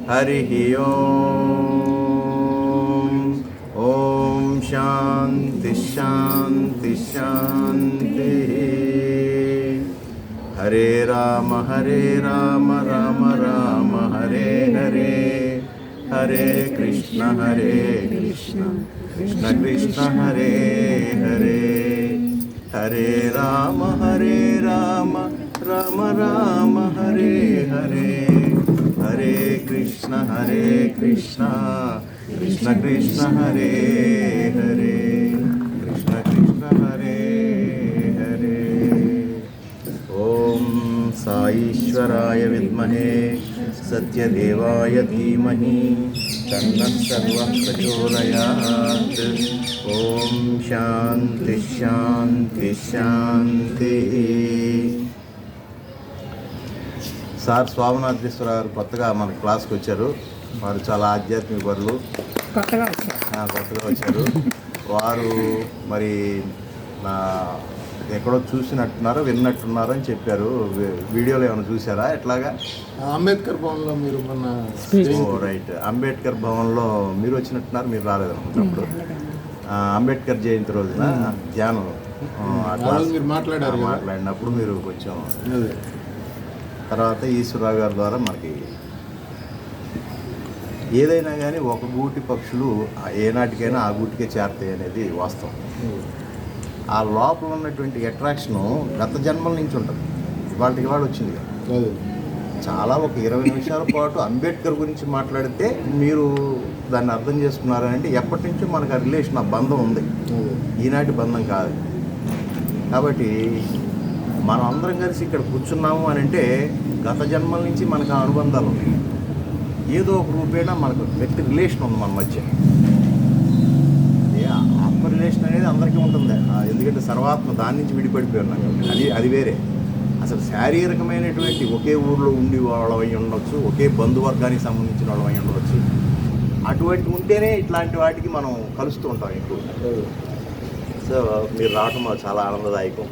हरिः ओम्। ॐ शान्ति शान्ति शान्तिः। हरे राम राम राम हरे हरे, हरे कृष्ण कृष्ण कृष्ण हरे हरे, हरे राम राम राम हरे हरे, हरे कृष्ण कृष्ण कृष्ण हरे हरे, कृष्ण कृष्ण हरे हरे। ओम साईश्वराय विद्महे सत्यदेवाय धीमहि तन्नः सर्वः प्रचोदयात्। ओम शांति शांति शांति। సార్ స్వామినాథేశ్వర గారు కొత్తగా మన క్లాస్కి వచ్చారు. వారు చాలా ఆధ్యాత్మిక పరులు, కొత్తగా వచ్చారు. వారు మరి నా ఎక్కడో చూసినట్టున్నారో విన్నట్టున్నారో అని చెప్పారు. వీడియోలో ఏమైనా చూసారా? ఎట్లాగా? అంబేద్కర్ భవన్లో మీరు మొన్న. రైట్, అంబేద్కర్ భవన్లో మీరు వచ్చినట్టున్నారు, మీరు రాలేదనుకున్నప్పుడు. అంబేద్కర్ జయంతి రోజున ధ్యానం మీరు మాట్లాడినప్పుడు మీరు కొంచెం, తర్వాత ఈశ్వరరావు గారి ద్వారా మనకి ఏదైనా కానీ ఒక గూటి పక్షులు ఏనాటికైనా ఆ గూటికే చేరతాయి అనేది వాస్తవం. ఆ లోపల ఉన్నటువంటి అట్రాక్షను గత జన్మల నుంచి ఉంటుంది, ఇవాళకి ఇవాళ వచ్చింది. చాలా ఒక 20 నిమిషాల పాటు అంబేద్కర్ గురించి మాట్లాడితే మీరు దాన్ని అర్థం చేసుకున్నారంటే ఎప్పటి నుంచో మనకు ఆ రిలేషన్, ఆ బంధం ఉంది, ఈనాటి బంధం కాదు. కాబట్టి మనం అందరం కలిసి ఇక్కడ కూర్చున్నాము అని అంటే గత జన్మల నుంచి మనకు ఆ అనుబంధాలు ఉన్నాయి. ఏదో ఒక రూపేణ మనకు వ్యక్తి రిలేషన్ ఉంది మన మధ్య. ఆత్మ రిలేషన్ అనేది అందరికీ ఉంటుంది, ఎందుకంటే సర్వాత్మ దాని నుంచి విడిపడిపోయి ఉన్నాం. అది వేరే. అసలు శారీరకమైనటువంటి ఒకే ఊళ్ళో ఉండి వాళ్ళమై ఉండవచ్చు, ఒకే బంధువర్గానికి సంబంధించిన వాళ్ళమై ఉండవచ్చు. అటువంటి ఉంటేనే ఇట్లాంటి వాటికి మనం కలుస్తూ ఉంటాం ఎక్కువ. సో మీరు రావటం మాకు చాలా ఆనందదాయకం.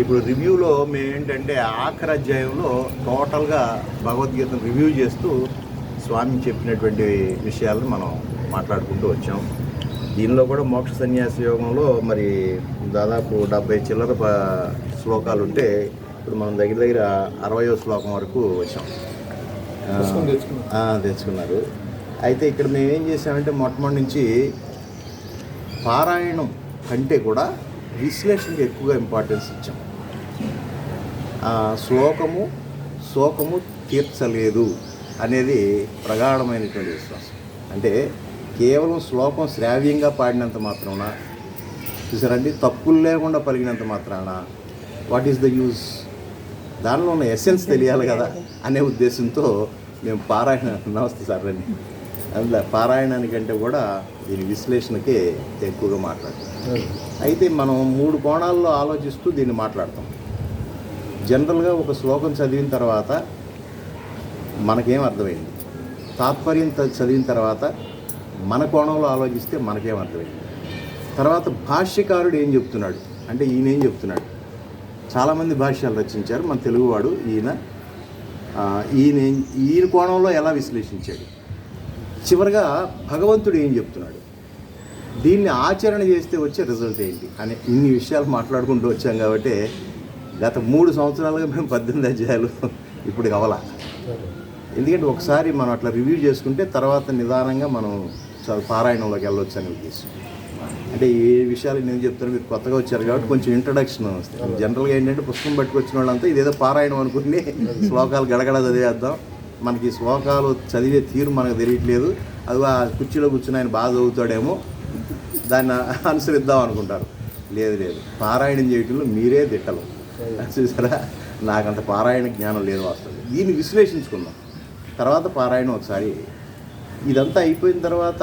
ఇప్పుడు రివ్యూలో మేము ఏంటంటే ఆఖరి అధ్యాయంలో టోటల్గా భగవద్గీతను రివ్యూ చేస్తూ స్వామి చెప్పినటువంటి విషయాలను మనం మాట్లాడుకుంటూ వచ్చాం. దీనిలో కూడా మోక్ష సన్యాస యోగంలో మరి దాదాపు 70 చిల్లర శ్లోకాలు ఉంటే ఇప్పుడు మనం దగ్గర 60వ శ్లోకం వరకు వచ్చాం, తెచ్చుకున్నారు. అయితే ఇక్కడ మేము ఏం చేసామంటే మొట్టమొదటి నుంచి పారాయణం కంటే కూడా విశ్లేషణకి ఎక్కువగా ఇంపార్టెన్స్ ఇచ్చాం. శోకము తీర్చలేదు అనేది ప్రగాఢమైనటువంటి విశ్వాసం. అంటే కేవలం శ్లోకం శ్రావ్యంగా పాడినంత మాత్రాన, చూసారండి, తప్పులు లేకుండా పలికినంత మాత్రాన వాట్ ఈస్ ద యూజ్? దానిలో ఉన్న ఎసెన్స్ తెలియాలి కదా అనే ఉద్దేశంతో మేము పారాయణ, నమస్తే సార్ రండి, అందులో పారాయణానికంటే కూడా దీని విశ్లేషణకే ఎక్కువగా మాట్లాడతాం. అయితే మనం 3 కోణాల్లో ఆలోచిస్తూ దీన్ని మాట్లాడతాం. జనరల్గా ఒక శ్లోకం చదివిన తర్వాత మనకేం అర్థమైంది, తాత్పర్యం చదివిన తర్వాత మన కోణంలో ఆలోచిస్తే మనకేం అర్థమైంది, తర్వాత భాష్యకారుడు ఏం చెప్తున్నాడు అంటే ఈయన ఏం చెప్తున్నాడు. చాలామంది భాష్యాలు రచించారు, మన తెలుగువాడు ఈయన కోణంలో ఎలా విశ్లేషించాడు, చివరిగా భగవంతుడు ఏం చెప్తున్నాడు, దీన్ని ఆచరణ చేస్తే వచ్చే రిజల్ట్ ఏంటి అనే ఇన్ని విషయాలు మాట్లాడుకుంటూ వచ్చాం. కాబట్టి గత 3 సంవత్సరాలుగా మేము 18 అధ్యాయాలు ఇప్పుడు అవ్వాల. ఎందుకంటే ఒకసారి మనం అట్లా రివ్యూ చేసుకుంటే తర్వాత నిదానంగా మనం పారాయణంలోకి వెళ్ళొచ్చు అనే ఉద్దేశం. అంటే ఏ విషయాలు నేను చెప్తాను, మీరు కొత్తగా వచ్చారు కాబట్టి కొంచెం ఇంట్రడక్షన్ వస్తుంది. జనరల్గా ఏంటంటే పుస్తకం పట్టుకొచ్చిన వాళ్ళంతా ఇదేదో పారాయణం అనుకుని శ్లోకాలు గడగడ చదివేద్దాం, మనకి శ్లోకాలు చదివే తీరు మనకు తెలియట్లేదు, అది ఆ కుర్చీలో కూర్చుని ఆయన బాగా చదువుతాడేమో దాన్ని అనుసరిద్దాం అనుకుంటారు. లేదు, పారాయణం చేయటంలో మీరే దిట్టలు. చూసారా, నాకంత పారాయణ జ్ఞానం లేదు వాస్తవం. దీన్ని విశ్లేషించుకుందాం, తర్వాత పారాయణం ఒకసారి. ఇదంతా అయిపోయిన తర్వాత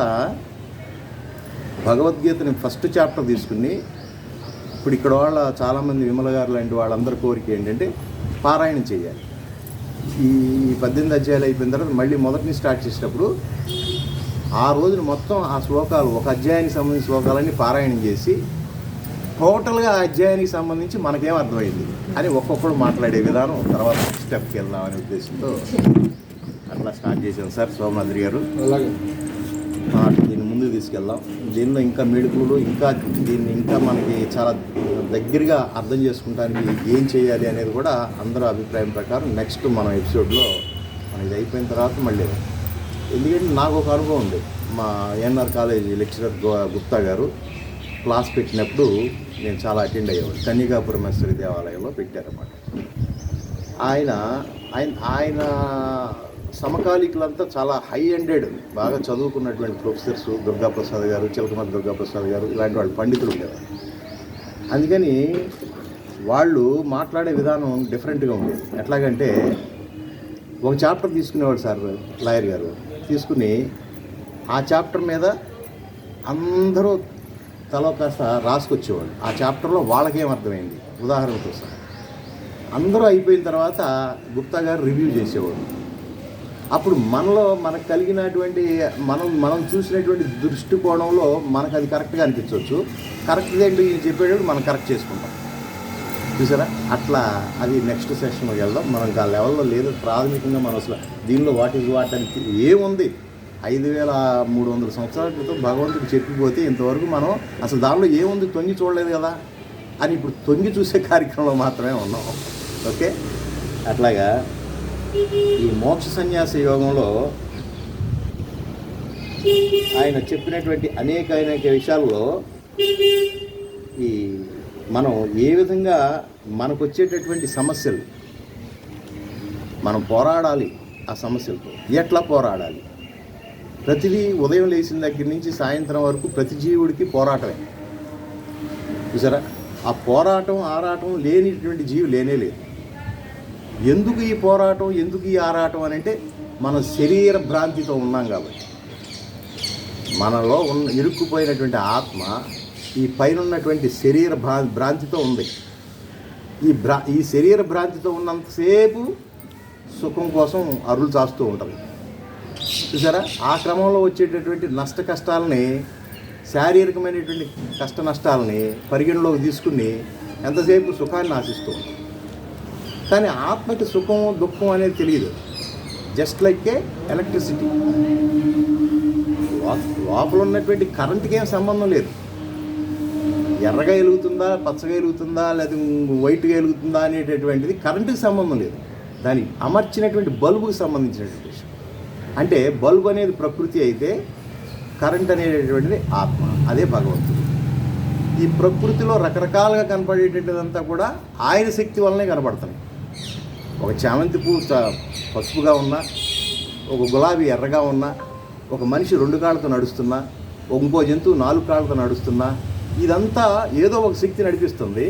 భగవద్గీతని ఫస్ట్ చాప్టర్ తీసుకుని, ఇప్పుడు ఇక్కడ వాళ్ళ చాలామంది విమల గారు లాంటి వాళ్ళందరి కోరిక ఏంటంటే పారాయణం చేయాలి. ఈ 18 అధ్యాయాలు అయిపోయిన తర్వాత మళ్ళీ మొదటిని స్టార్ట్ చేసేటప్పుడు ఆ రోజున మొత్తం ఆ శ్లోకాలు, ఒక అధ్యాయానికి సంబంధించిన శ్లోకాలన్నీ పారాయణం చేసి టోటల్గా ఆ అధ్యాయానికి సంబంధించి మనకేం అర్థమైంది అని ఒక్కొక్కరు మాట్లాడే విధానం తర్వాత స్టెప్కి వెళ్దామనే ఉద్దేశంతో అట్లా స్టార్ట్ చేశాను సార్ సోమనాద్రి గారు. అలాగే దీన్ని ముందుకు తీసుకెళ్దాం. దీనిలో ఇంకా మెడుకులు, దీన్ని ఇంకా మనకి చాలా దగ్గరగా అర్థం చేసుకుంటానికి ఏం చేయాలి అనేది కూడా అందరూ అభిప్రాయం ప్రకారం నెక్స్ట్ మనం ఎపిసోడ్లో మనం ఇది అయిపోయిన తర్వాత మళ్ళీ, ఎందుకంటే నాకు ఒక అనుభవం ఉంది. మా ఎన్ఆర్ కాలేజీ లెక్చరర్ గుప్తా గారు క్లాస్ పెట్టినప్పుడు నేను చాలా అటెండ్ అయ్యేవాడు. కన్యకాపురమేశ్వరి దేవాలయంలో పెట్టారన్నమాట. ఆయన సమకాలీకులంతా చాలా హై ఎండెడ్, బాగా చదువుకున్నటువంటి ప్రొఫెసర్స్, దుర్గాప్రసాద్ గారు, చిలకమర్తి దుర్గాప్రసాద్ గారు, ఇలాంటి వాళ్ళు పండితులు ఉండేవారు. అందుకని వాళ్ళు మాట్లాడే విధానం డిఫరెంట్గా ఉండేది. ఎట్లాగంటే ఒక చాప్టర్ తీసుకునేవాడు సార్ లాయర్ గారు, తీసుకుని ఆ చాప్టర్ మీద అందరూ తలో కాస్త రాసుకొచ్చేవాడు. ఆ చాప్టర్లో వాళ్ళకేం అర్థమైంది ఉదాహరణతో సార్. అందరూ అయిపోయిన తర్వాత గుప్తా గారు రివ్యూ చేసేవాడు. అప్పుడు మనకు కలిగినటువంటి మనం చూసినటువంటి దృష్టికోణంలో మనకు అది కరెక్ట్గా అనిపించవచ్చు. కరెక్ట్గా ఏంటి చెప్పేటప్పుడు మనం కరెక్ట్ చేసుకుంటాం, చూసారా. అట్లా అది నెక్స్ట్ సెషన్లోకి వెళ్దాం. మనం ఆ లెవెల్లో లేదు. ప్రాథమికంగా మనం అసలు దీనిలో వాట్ అని ఏముంది, 5300 సంవత్సరాల క్రితం భగవంతుడు చెప్పిపోతే ఇంతవరకు మనం అసలు దానిలో ఏముంది తొంగి చూడలేదు కదా అని ఇప్పుడు తొంగి చూసే కార్యక్రమంలో మాత్రమే ఉన్నాం. ఓకే, అట్లాగా ఈ మోక్ష సన్యాస యోగంలో ఆయన చెప్పినటువంటి అనేక విషయాల్లో ఈ మనం ఏ విధంగా మనకు వచ్చేటటువంటి సమస్యలు మనం పోరాడాలి, ఆ సమస్యలతో ఎట్లా పోరాడాలి. ప్రతిదీ ఉదయం లేచిన దగ్గర నుంచి సాయంత్రం వరకు ప్రతి జీవుడికి పోరాటమే, చూసారా. ఆ పోరాటం ఆరాటం లేనిటువంటి జీవి లేనేలేదు. ఎందుకు ఈ పోరాటం, ఎందుకు ఈ ఆరాటం అని అంటే మనం శరీర భ్రాంతితో ఉన్నాం కాబట్టి. మనలో ఇరుక్కుపోయినటువంటి ఆత్మ ఈ పైన ఉన్నటువంటి శరీర భ్రాంతితో ఉంది. ఈ శరీర భ్రాంతితో ఉన్నంతసేపు సుఖం కోసం అరులు చాస్తూ ఉంటుంది, చూసారా. ఆ క్రమంలో వచ్చేటటువంటి నష్ట కష్టాలని, శారీరకమైనటువంటి కష్ట నష్టాలని పరిగణలోకి తీసుకుని ఎంతసేపు సుఖాన్ని ఆశిస్తూ ఉంటాం. కానీ ఆత్మకి సుఖం దుఃఖం అనేది తెలియదు. జస్ట్ లైక్ ఏ ఎలక్ట్రిసిటీ. లోపల ఉన్నటువంటి కరెంట్కి ఏం సంబంధం లేదు. ఎర్రగా వెలుగుతుందా, పచ్చగా వెలుగుతుందా, లేదా వైట్గా వెలుగుతుందా అనేటటువంటిది కరెంటుకి సంబంధం లేదు. దానికి అమర్చినటువంటి బల్బుకి సంబంధించినటువంటి విషయం. అంటే బల్బు అనేది ప్రకృతి అయితే కరెంట్ అనేటటువంటిది ఆత్మ, అదే భగవంతుడు. ఈ ప్రకృతిలో రకరకాలుగా కనపడేటటువంటిదంతా కూడా ఆయన శక్తి వల్లనే కనపడుతుంది. ఒక చామంతి పువ్వు పసుపుగా ఉన్నా, ఒక గులాబీ ఎర్రగా ఉన్నా, ఒక మనిషి 2 కాళ్ళతో నడుస్తున్నా, ఇంకో జంతువు 4 కాళ్ళతో నడుస్తున్నా, ఇదంతా ఏదో ఒక శక్తి నడిపిస్తుంది.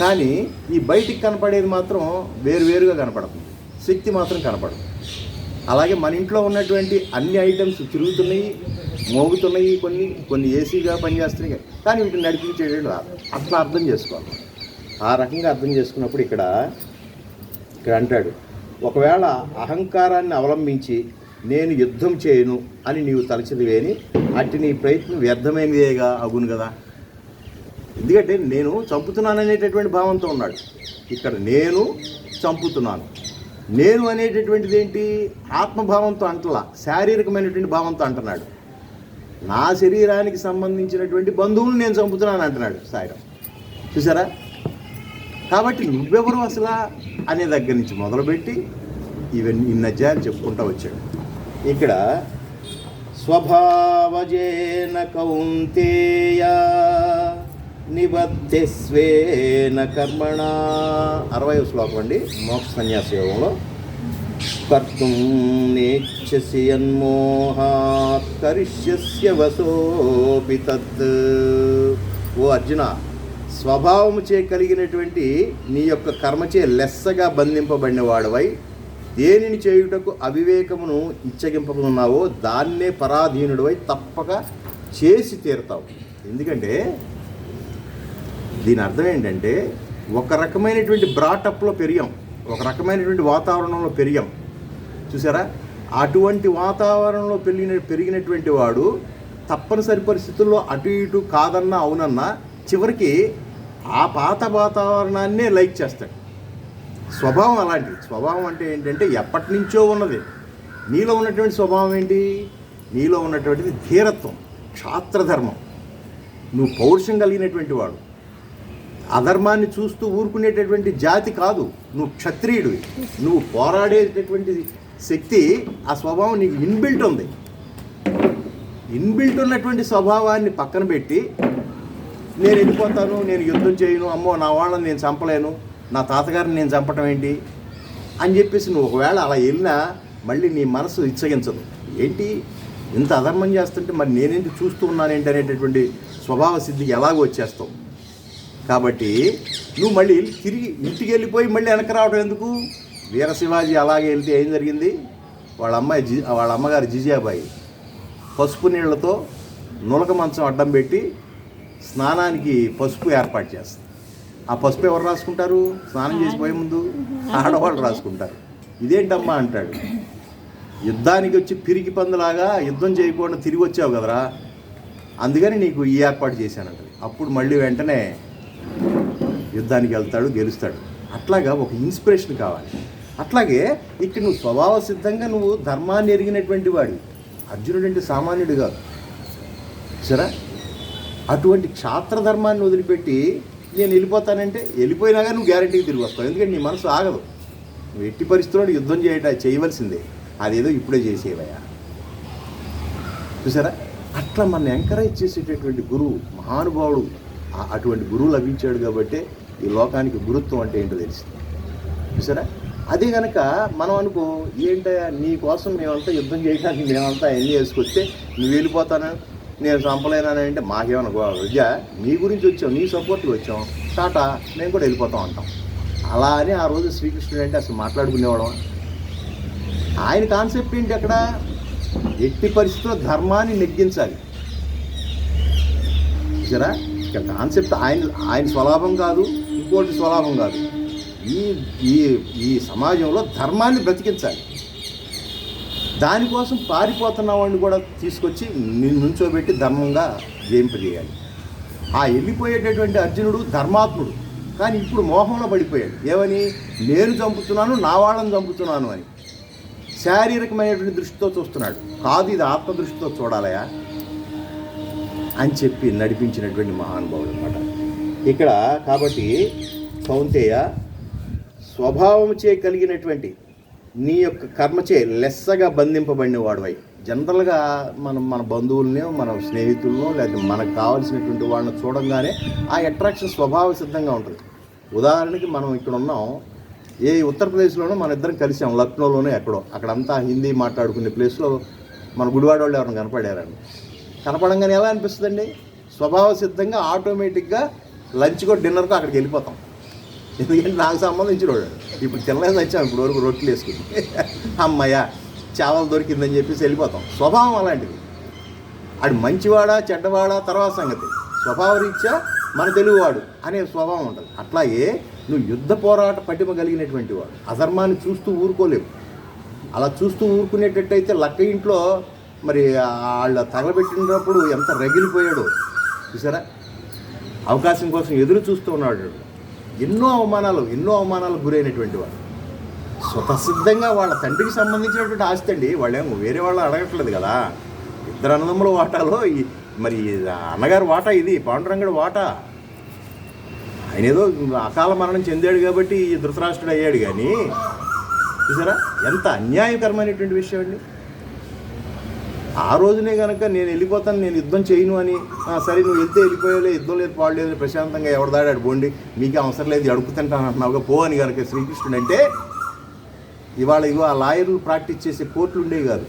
కానీ ఈ బయటికి కనపడేది మాత్రం వేరువేరుగా కనపడుతుంది, శక్తి మాత్రం కనపడదు. అలాగే మన ఇంట్లో ఉన్నటువంటి అన్ని ఐటమ్స్ తిరుగుతున్నాయి, మోగుతున్నాయి, కొన్ని ఏసీగా పనిచేస్తున్నాయి, కానీ వీటిని నడిపించేటట్టు రాదు. అట్లా అర్థం చేసుకోవాలి. ఆ రకంగా అర్థం చేసుకున్నప్పుడు ఇక్కడ అంటాడు, ఒకవేళ అహంకారాన్ని అవలంబించి నేను యుద్ధం చేయను అని నీవు తలచిదివేని అట్టి నీ ప్రయత్నం వ్యర్థమైనదేగా అగును కదా. ఎందుకంటే నేను చంపుతున్నాను అనేటటువంటి భావంతో ఉన్నాడు. ఇక్కడ నేను చంపుతున్నాను, నేను అనేటటువంటిది ఏంటి, ఆత్మభావంతో అంటలా, శారీరకమైనటువంటి భావంతో అంటున్నాడు. నా శరీరానికి సంబంధించినటువంటి బంధువులను నేను చంపుతున్నాను అంటున్నాడు సాయిరాం, చూసారా. కాబట్టి నువ్వెవరు అసలు అనే దగ్గర నుంచి మొదలుపెట్టి ఇన్ని అధ్యాయాలు చెప్పుకుంటూ వచ్చాడు. ఇక్కడ స్వభావజేన కౌంతేయ నిబద్ధస్వేన కర్మణ, 60వ శ్లోకం అండి మోక్ష సన్యాస యోగంలో. కర్తుం నేచ్ఛసి యన్మోహాత్ కరిష్యస్య వసోపి తత్. ఓ అర్జున, స్వభావముచే కలిగినటువంటి నీ యొక్క కర్మచే లెస్సగా బంధింపబడిన వాడవై దేనిని చేయుటకు అవివేకమును ఇచ్చగింపకున్నావో దాన్నే పరాధీనుడివై తప్పక చేసి తీరుతావు. ఎందుకంటే దీని అర్థం ఏంటంటే, ఒక రకమైనటువంటి బ్రాటప్లో పెరిగాం, ఒక రకమైనటువంటి వాతావరణంలో పెరిగాం, చూసారా. అటువంటి వాతావరణంలో పెరిగినటువంటి వాడు తప్పనిసరి పరిస్థితుల్లో అటు ఇటు కాదన్నా అవునన్నా చివరికి ఆ పాత వాతావరణాన్నే లైక్ చేస్తాడు. స్వభావం అలాంటిది. స్వభావం అంటే ఏంటంటే ఎప్పటి నుంచో ఉన్నది. నీలో ఉన్నటువంటి స్వభావం ఏంటి? నీలో ఉన్నటువంటిది ధీరత్వం, క్షాత్రధర్మం. నువ్వు పౌరుషం కలిగినటువంటి వాడు. అధర్మాన్ని చూస్తూ ఊరుకునేటటువంటి జాతి కాదు. నువ్వు క్షత్రియుడివి. నువ్వు పోరాడేటటువంటి శక్తి, ఆ స్వభావం నీకు ఇన్బిల్ట్ ఉంది. ఇన్బిల్ట్ ఉన్నటువంటి స్వభావాన్ని పక్కన పెట్టి నేను వెళ్ళిపోతాను, నేను యుద్ధం చేయను, అమ్మో నా వాళ్ళని నేను చంపలేను, నా తాతగారిని నేను చంపటం ఏంటి అని చెప్పేసి నువ్వు ఒకవేళ అలా వెళ్ళినా మళ్ళీ నీ మనసు ఇచ్చగించదు. ఏంటి ఇంత అధర్మం చేస్తుంటే మరి నేనేంటి చూస్తూ ఉన్నానేంటి అనేటటువంటి స్వభావ సిద్ధికి ఎలాగో వచ్చేస్తావు. కాబట్టి నువ్వు మళ్ళీ తిరిగి ఇంటికి వెళ్ళిపోయి మళ్ళీ వెనక రావడం ఎందుకు? వీర శివాజీ అలాగే వెళ్తే ఏం జరిగింది? వాళ్ళ అమ్మగారు జిజియాబాయి పసుపు నీళ్లతో నులక మంచం అడ్డం పెట్టి స్నానానికి పసుపు ఏర్పాటు చేస్తుంది. ఆ పసుపు ఎవరు రాసుకుంటారు? స్నానం చేసిపోయే ముందు ఆడవాళ్ళు రాసుకుంటారు. ఇదేంటమ్మా అంటాడు. యుద్ధానికి వచ్చి పిరికి పందులాగా యుద్ధం చేయకుండా తిరిగి వచ్చావు కదరా, అందుకని నీకు ఈ ఏర్పాటు చేశానంట. అప్పుడు మళ్ళీ వెంటనే యుద్ధానికి వెళ్తాడు, గెలుస్తాడు. అట్లాగా ఒక ఇన్స్పిరేషన్ కావాలి. అట్లాగే ఇక్కడ నువ్వు స్వభావ సిద్ధంగా నువ్వు ధర్మాన్ని ఎరిగినటువంటి వాడి. అర్జునుడు అంటే సామాన్యుడు కాదు సరే. అటువంటి క్షాత్రధర్మాన్ని వదిలిపెట్టి నేను వెళ్ళిపోతానంటే వెళ్ళిపోయినా కానీ నువ్వు గ్యారెంటీకి తిరిగి వస్తావు. ఎందుకంటే నీ మనసు ఆగదు. నువ్వు ఎట్టి పరిస్థితుల్లో యుద్ధం చేయవలసిందే. అదేదో ఇప్పుడే చేసేవయ్యా. చూసారా, అట్లా మన ఎంకరేజ్ చేసేటటువంటి గురువు, మహానుభావుడు. అటువంటి గురువు లభించాడు కాబట్టి ఈ లోకానికి గురుత్వం అంటే ఏంటో తెలిసింది. చూసారా, అదే కనుక మనం అనుకో ఏంటయ్యా నీ కోసం మేమంతా యుద్ధం చేయడానికి మేమంతా ఎన్ని చేసుకొస్తే నువ్వు వెళ్ళిపోతాను, నేను చంపలేనని అంటే మాకేమన్నా విద్య నీ గురించి వచ్చాం, నీ సపోర్ట్కి వచ్చాం, టాటా మేము కూడా వెళ్ళిపోతాం అంటాం. అలా అని ఆ రోజు శ్రీకృష్ణుడు అంటే అసలు మాట్లాడుకునేవాళ్ళం. ఆయన కాన్సెప్ట్ ఏంటి? అక్కడ ఎట్టి పరిస్థితుల్లో ధర్మాన్ని నెగ్గించాలి. చూసారా, ఇక్కడ కాన్సెప్ట్ ఆయన స్వలాభం కాదు, ఇంకోటి స్వలాభం కాదు. ఈ సమాజంలో ధర్మాన్ని బ్రతికించాలి. దానికోసం పారిపోతున్న వాడిని కూడా తీసుకొచ్చి నుంచోబెట్టి ధర్మంగా జయింపజేయాలి. ఆ వెళ్ళిపోయేటటువంటి అర్జునుడు ధర్మాత్ముడు, కానీ ఇప్పుడు మోహంలో పడిపోయాడు. ఏమని? నేను చంపుతున్నాను, నా వాళ్ళని చంపుతున్నాను అని. శారీరకమైనటువంటి దృష్టితో చూస్తున్నాడు. కాదు, ఇది ఆత్మదృష్టితో చూడాలయా అని చెప్పి నడిపించినటువంటి మహానుభావుడు అన్నమాట ఇక్కడ. కాబట్టి కౌంతేయ, స్వభావంచే కలిగినటువంటి నీ యొక్క కర్మచే లెస్సగా బంధింపబడిన వాడువై. జనరల్గా మన బంధువులనో మన స్నేహితులనో లేదా మనకు కావాల్సినటువంటి వాళ్ళని చూడంగానే ఆ అట్రాక్షన్ స్వభావ సిద్ధంగా ఉంటుంది. ఉదాహరణకి మనం ఇక్కడ ఉన్నాం, ఏ ఉత్తరప్రదేశ్లోనో మన ఇద్దరం కలిసాం, లక్నోలోనో ఎక్కడో. అక్కడంతా హిందీ మాట్లాడుకునే ప్లేస్లో మన గుడివాడ వాళ్ళు ఎవరైనా కనపడారండి. కనపడంగానే ఎలా అనిపిస్తుందండి? స్వభావ సిద్ధంగా ఆటోమేటిక్గా లంచ్కో డిన్నర్కో అక్కడికి వెళ్ళిపోతాం. ఎందుకంటే నాకు సంబంధించిన వాడు. ఇప్పుడు తినలేదు వచ్చాం, ఇప్పుడు వరకు రొట్టెలు వేసుకుని అమ్మయ్య చావలు దొరికిందని చెప్పేసి వెళ్ళిపోతాం. స్వభావం అలాంటిది. అది మంచివాడా చెడ్డవాడా తర్వాత సంగతి. స్వభావ రీత్యా మన తెలుగువాడు అనే స్వభావం ఉంటుంది. అట్లాగే నువ్వు యుద్ధ పోరాట పటిమ కలిగినటువంటి వాడు. అధర్మాన్ని చూస్తూ ఊరుకోలేవు. అలా చూస్తూ ఊరుకునేటట్టయితే లక్క ఇంట్లో మరి వాళ్ళ తగలబెట్టినప్పుడు ఎంత రగిలిపోయాడో చూసారా. అవకాశం కోసం ఎదురు చూస్తూ ఉన్నాడు. ఎన్నో అవమానాలకు గురైనటువంటి వాడు. స్వతసిద్ధంగా వాళ్ళ తండ్రికి సంబంధించినటువంటి ఆస్తి అండి. వాళ్ళేమో వేరే వాళ్ళు అడగట్లేదు కదా. ఇద్దరు అన్నదమ్ముల వాటాలో మరి అన్నగారు వాటా, ఇది పాండురంగడు వాటా. ఆయన ఏదో అకాల మరణం చెందాడు కాబట్టి ధృతరాష్ట్రుడు అయ్యాడు. కానీ చూసారా ఎంత అన్యాయకరమైనటువంటి విషయం అండి. ఆ రోజునే కనుక నేను వెళ్ళిపోతాను, నేను యుద్ధం చేయను అని, సరే నువ్వు వెళ్తే వెళ్ళిపోయాలే, యుద్ధం లేదు పాడలేదు, ప్రశాంతంగా ఎవరిదాడాడు బోండి, మీకే అవసరం లేదు, అడుగుతుంటాను అంటున్నావుగా పో అని కనుక శ్రీకృష్ణుడు అంటే, ఇవాళ ఆ లాయర్లు ప్రాక్టీస్ చేసే కోర్టులు ఉండేవి కాదు.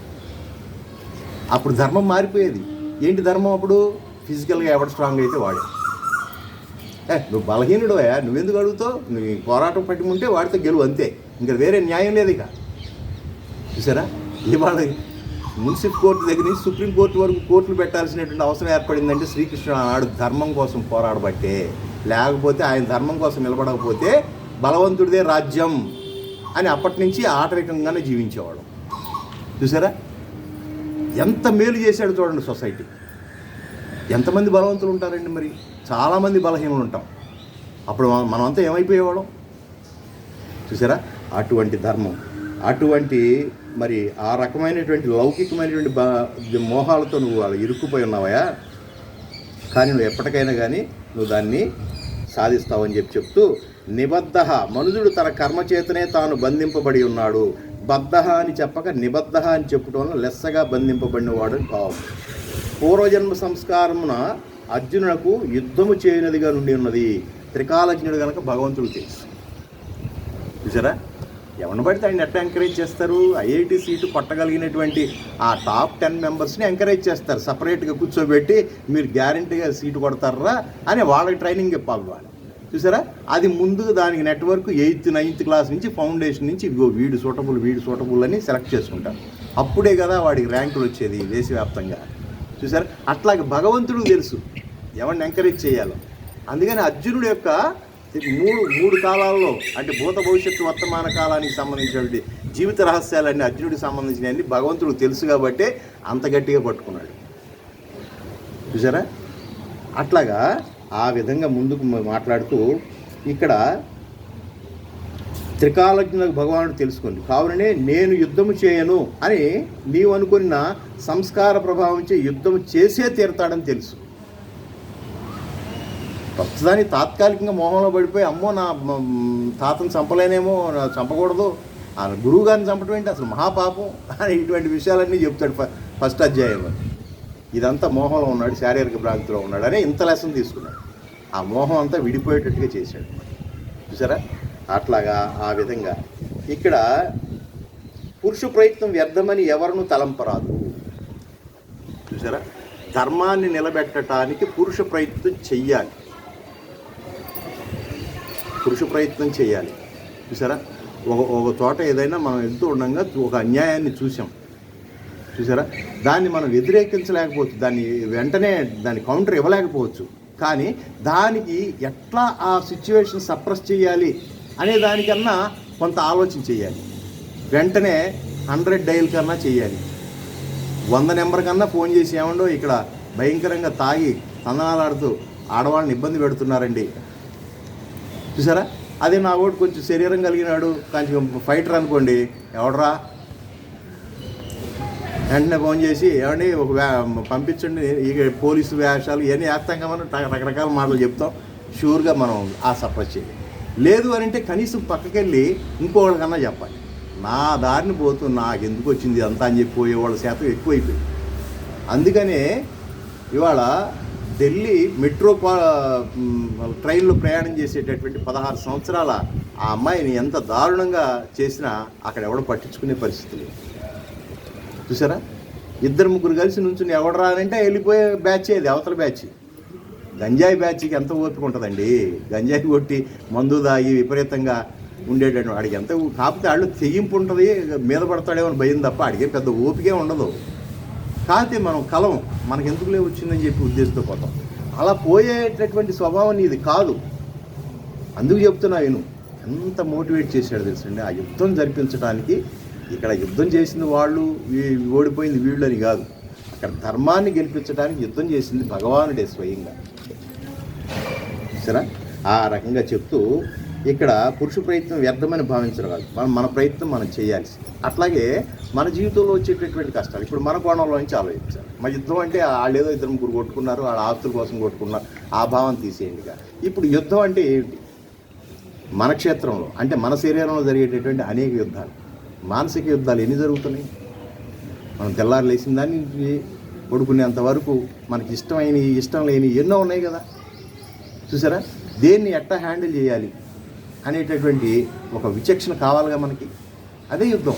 అప్పుడు ధర్మం మారిపోయేది. ఏంటి ధర్మం అప్పుడు? ఫిజికల్గా ఎవడు స్ట్రాంగ్ అయితే వాడే. నువ్వు బలహీనుడు అయ్యా, నువ్వెందుకు అడుగుతావు? నువ్వు పోరాటం పట్టి ఉంటే వాడితో గెలువు, అంతే. ఇంకా వేరే న్యాయం లేదు ఇక. చూసారా, ఇవాళ మున్సిపల్ కోర్టు దగ్గర నుంచి సుప్రీంకోర్టు వరకు కోర్టులు పెట్టాల్సినటువంటి అవసరం ఏర్పడిందంటే శ్రీకృష్ణుడు ఆనాడు ధర్మం కోసం పోరాడబట్టే. లేకపోతే ఆయన ధర్మం కోసం నిలబడకపోతే బలవంతుడిదే రాజ్యం అని అప్పటి నుంచి ఆటవికంగానే జీవించేవాడు. చూసారా, ఎంత మేలు చేశాడు చూడండి సొసైటీ. ఎంతమంది బలవంతులు ఉంటారండి? మరి చాలామంది బలహీనులు ఉంటాం. అప్పుడు మనమంతా ఏమైపోయేవాళ్ళం? చూసారా, అటువంటి ధర్మం, అటువంటి మరి ఆ రకమైనటువంటి లౌకికమైనటువంటి మోహాలతో నువ్వు వాళ్ళు ఇరుక్కుపోయి ఉన్నావయా, కానీ నువ్వు ఎప్పటికైనా కానీ నువ్వు దాన్ని సాధిస్తావని చెప్తూ నిబద్ధ మనుజుడు తన కర్మచేతనే తాను బంధింపబడి ఉన్నాడు. బద్ధ అని చెప్పక నిబద్ధ అని చెప్పడం వల్ల లెస్సగా బంధింపబడినవాడు భావం. పూర్వజన్మ సంస్కారమున అర్జునులకు యుద్ధము చేయనదిగా నుండి ఉన్నది. త్రికాలజ్ఞుడు కనుక భగవంతుడు తెలుసు. చూసారా, ఎవరిని పడితే ఆయన ఎట్లా ఎంకరేజ్ చేస్తారు? ఐఐటి సీటు కొట్టగలిగినటువంటి ఆ టాప్ 10 మెంబర్స్ని ఎంకరేజ్ చేస్తారు. సపరేట్గా కూర్చోబెట్టి మీరు గ్యారంటీగా సీటు కొడతారా అని వాళ్ళకి ట్రైనింగ్ ఇవ్వాలి వాళ్ళు. చూసారా, అది ముందుగా దానికి నెట్వర్క్ 8th 9th క్లాస్ నుంచి ఫౌండేషన్ నుంచి ఇదిగో వీడు సూటబుల్ అని సెలెక్ట్ చేసుకుంటారు. అప్పుడే కదా వాడికి ర్యాంకులు వచ్చేది దేశవ్యాప్తంగా. చూసారా, అట్లాగే భగవంతుడికి తెలుసు ఎవరిని ఎంకరేజ్ చేయాలో. అందుకని అర్జునుడి యొక్క మూడు కాలాల్లో అంటే భూత భవిష్యత్తు వర్తమాన కాలానికి సంబంధించినటువంటి జీవిత రహస్యాలన్నీ అర్జునుడికి సంబంధించినవన్నీ భగవంతుడికి తెలుసు కాబట్టే అంత గట్టిగా పట్టుకున్నాడు. చూసారా, అట్లాగా ఆ విధంగా ముందుకు మాట్లాడుతూ ఇక్కడ త్రికాలజ్ఞులకు భగవానుడు తెలుసుకోండి, కావుననే నేను యుద్ధము చేయను అని నీవు అనుకున్న సంస్కార ప్రభావించి యుద్ధము చేసే తీరతాడని తెలుసు. ప్రస్తుతానికి తాత్కాలికంగా మోహంలో పడిపోయి అమ్మో నా తాతను చంపలేనేమో, చంపకూడదు, ఆ గురువు గారిని చంపడం ఏంటి అసలు మహాపాపం అని ఇటువంటి విషయాలన్నీ చెప్తాడు ఫస్ట్ అధ్యాయంలో. ఇదంతా మోహంలో ఉన్నాడు, శారీరక భ్రాంతిలో ఉన్నాడు అని ఇంత లెసన్ తీసుకున్నాడు. ఆ మోహం అంతా విడిపోయేటట్టుగా చేశాడు. చూసారా, అట్లాగా ఆ విధంగా ఇక్కడ పురుష ప్రయత్నం వ్యర్థమని ఎవరినూ తలంపరాదు. చూసారా, ధర్మాన్ని నిలబెట్టడానికి పురుష ప్రయత్నం చెయ్యాలి. చూసారా, ఒక చోట ఏదైనా మనం వెళ్తూ ఉండగా ఒక అన్యాయాన్ని చూసాం. చూసారా, దాన్ని మనం వ్యతిరేకించలేకపోవచ్చు, దాన్ని వెంటనే దాని కౌంటర్ ఇవ్వలేకపోవచ్చు, కానీ దానికి ఎట్లా ఆ సిచ్యువేషన్ సప్రెస్ చేయాలి అనే దానికన్నా కొంత ఆలోచన చేయాలి. వెంటనే 100 డైల్ కన్నా చేయాలి, 100 నెంబర్ కన్నా ఫోన్ చేసి ఏమండో ఇక్కడ భయంకరంగా తాగి తందనాలాడుతూ ఆడవాళ్ళని ఇబ్బంది పెడుతున్నారండి. చూసారా, అదే నా ఓటు కొంచెం శరీరం కలిగినాడు కొంచెం ఫైటర్ అనుకోండి, ఎవడరా వెంటనే ఫోన్ చేసి ఏమండి ఒక పంపించండి, ఇక పోలీసు వేషాలు ఇవన్నీ వేస్తాం మనం రకరకాల మాటలు చెప్తాం. షూర్గా మనం ఆ సప్రెస్ చేయాలి. లేదు అని అంటే కనీసం పక్కకెళ్ళి ఇంకోళ్ళకన్నా చెప్పాలి, నా దారిని పోతూ నాకు ఎందుకు వచ్చింది అంతా అని చెప్పి పోయేవాళ్ళ శాతం ఎక్కువైపోయింది. అందుకనే ఇవాళ ఢిల్లీ మెట్రో ట్రైన్లో ప్రయాణం చేసేటటువంటి 16 సంవత్సరాల ఆ అమ్మాయిని ఎంత దారుణంగా చేసినా అక్కడ ఎవడో పట్టించుకునే పరిస్థితి లేదు. చూసారా, 2-3 కలిసి నుంచుని ఎవడు రానంటే వెళ్ళిపోయే బ్యాచ్, అది అవతల బ్యాచ్. గంజాయి బ్యాచ్కి ఎంత ఓపిక ఉంటుందండి? గంజాయి కొట్టి మందు దాగి విపరీతంగా ఉండేటట్టు వాడికి ఎంత, కాకపోతే వాళ్ళు తెగింపు ఉంటుంది, మీద పడతాడేమో అని భయం తప్ప అడిగే పెద్ద ఓపికే ఉండదు. కాకపోతే మనం కలం మనకెందుకులే వచ్చిందని చెప్పి ఉద్దేశంతో పోతాం. అలా పోయేటటువంటి స్వభావం ఇది కాదు. అందుకు చెప్తున్నా నేను ఎంత మోటివేట్ చేశాడు తెలుసండి. ఆ యుద్ధం జరిపించడానికి ఇక్కడ యుద్ధం చేసింది వాళ్ళు, ఓడిపోయింది వీళ్ళు అని కాదు. అక్కడ ధర్మాన్ని గెలిపించడానికి యుద్ధం చేసింది భగవానుడే స్వయంగా. సరే, ఆ రకంగా చెప్తూ ఇక్కడ పురుష ప్రయత్నం వ్యర్థమని భావించడం కాదు, మన ప్రయత్నం మనం చేయాల్సి. అట్లాగే మన జీవితంలో వచ్చేటటువంటి కష్టాలు ఇప్పుడు మన కోణంలో నుంచి ఆలోచించాలి. మన యుద్ధం అంటే వాళ్ళు ఏదో 2-3 కొట్టుకున్నారు, వాళ్ళ ఆస్తుల కోసం కొట్టుకున్నారు, ఆ భావం తీసేయండిగా. ఇప్పుడు యుద్ధం అంటే ఏంటి? మన క్షేత్రంలో అంటే మన శరీరంలో జరిగేటటువంటి అనేక యుద్ధాలు, మానసిక యుద్ధాలు ఎన్ని జరుగుతున్నాయి. మనం తెల్లారు లేచిన దాన్ని పడుకునేంత వరకు మనకి ఇష్టమైన ఇష్టం లేని ఎన్నో ఉన్నాయి కదా. చూసారా, దేన్ని ఎట్లా హ్యాండిల్ చేయాలి అనేటటువంటి ఒక విచక్షణ కావాలిగా మనకి. అదే యుద్ధం.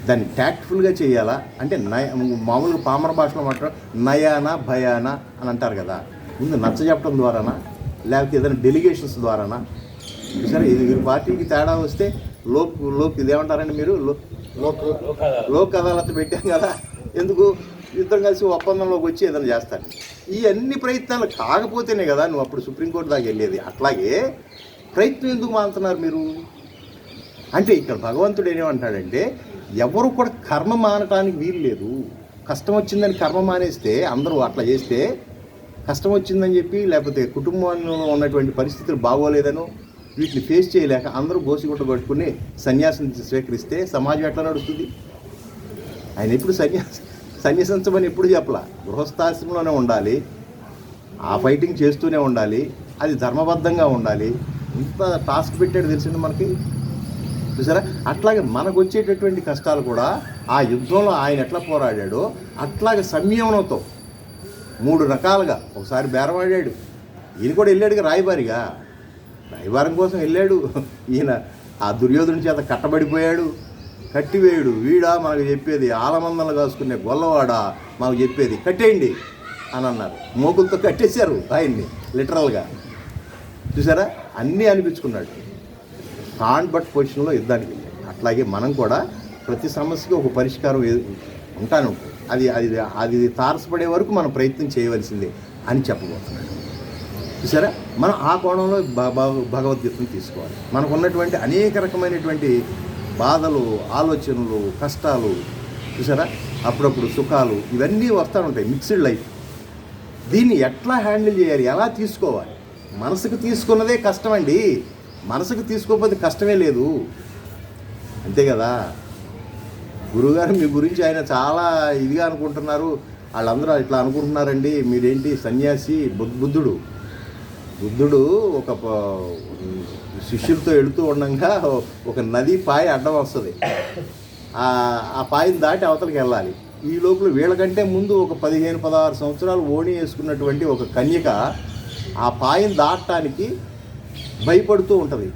దాన్ని ట్యాక్ట్ఫుల్గా చేయాలా అంటే మామూలుగా పామర భాషలో మాట్లాడ నయానా భయానా అని అంటారు కదా. ముందు నచ్చ చెప్పడం ద్వారానా లేకపోతే ఏదైనా డెలిగేషన్స్ ద్వారానా? చూసారా, ఇది పార్టీకి తేడా వస్తే లోక్ ఇదేమంటారండి మీరు, లోక్ అదాలత్ పెట్టాం కదా. ఎందుకు? ఇద్దరం కలిసి ఒప్పందంలోకి వచ్చి ఏదైనా చేస్తాను. ఈ అన్ని ప్రయత్నాలు కాకపోతేనే కదా నువ్వు అప్పుడు సుప్రీంకోర్టు దాకా వెళ్ళేది. అట్లాగే ప్రయత్నం ఎందుకు మానుతున్నారు మీరు అంటే ఇక్కడ భగవంతుడు ఏమంటాడంటే ఎవరు కూడా కర్మ మానటానికి వీలు లేదు. కష్టం వచ్చిందని కర్మ మానేస్తే, అందరూ అట్లా చేస్తే కష్టం వచ్చిందని చెప్పి లేకపోతే కుటుంబంలో ఉన్నటువంటి పరిస్థితులు బాగోలేదనో వీటిని ఫేస్ చేయలేక అందరూ గోసిగుట్ట పట్టుకుని సన్యాసం స్వీకరిస్తే సమాజం ఎట్లా నడుస్తుంది? ఆయన ఎప్పుడు సన్యాసించమని ఎప్పుడు చెప్పలా. గృహస్థాశ్రమంలోనే ఉండాలి, ఆ ఫైటింగ్ చేస్తూనే ఉండాలి, అది ధర్మబద్ధంగా ఉండాలి. ఇంత టాస్క్ పెట్టాడు తెలిసింది మనకి, చూసారా? అట్లాగే మనకు వచ్చేటటువంటి కష్టాలు కూడా ఆ యుద్ధంలో ఆయన ఎట్లా పోరాడాడో అట్లాగే సంయమనంతో 3 రకాలుగా. ఒకసారి బేరమాడాడు, ఈయన కూడా వెళ్ళాడుగా రాయబారం కోసం వెళ్ళాడు. ఈయన ఆ దుర్యోధుని చేత కట్టబడిపోయాడు, కట్టివేయుడు వీడా మనకు చెప్పేది, ఆలమందలు కాసుకునే గొల్లవాడా మాకు చెప్పేది, కట్టేయండి అని అన్నారు. మోకులతో కట్టేశారు ఆయన్ని లిటరల్గా, చూసారా? అన్నీ అనిపించుకున్నాడు. కాన్ బట్ పొజిషన్లో యుద్ధానికి వెళ్ళాడు. అట్లాగే మనం కూడా ప్రతి సమస్యకి ఒక పరిష్కారం ఉంటాను, అది తారసపడే వరకు మనం ప్రయత్నం చేయవలసిందే అని చెప్పబోతున్నాడు. చూసారా? మనం ఆ కోణంలో భగవద్గీతను తీసుకోవాలి. మనకు ఉన్నటువంటి అనేక రకమైనటువంటి బాధలు, ఆలోచనలు, కష్టాలు, చూసారా? అప్పుడప్పుడు సుఖాలు, ఇవన్నీ వస్తూ ఉంటాయి, మిక్స్డ్ లైఫ్. దీన్ని ఎట్లా హ్యాండిల్ చేయాలి, ఎలా తీసుకోవాలి? మనసుకు తీసుకున్నదే కష్టం అండి, మనసుకు తీసుకోకపోతే కష్టమే లేదు, అంతే కదా? గురువుగారు మీ గురించి ఆయన చాలా ఇదిగా అనుకుంటున్నారు, వాళ్ళందరూ ఇట్లా అనుకుంటున్నారండి, మీరేంటి సన్యాసి. బుద్ధుడు ఒక శిష్యులతో వెళుతూ ఉండగా ఒక నది పాయ అడ్డం వస్తుంది, ఆ పాయను దాటి అవతలకి వెళ్ళాలి. ఈ లోపల వీళ్ళకంటే ముందు ఒక 15-16 సంవత్సరాలు ఓణి వేసుకున్నటువంటి ఒక కన్యక ఆ పాయను దాటడానికి భయపడుతూ ఉంటుంది.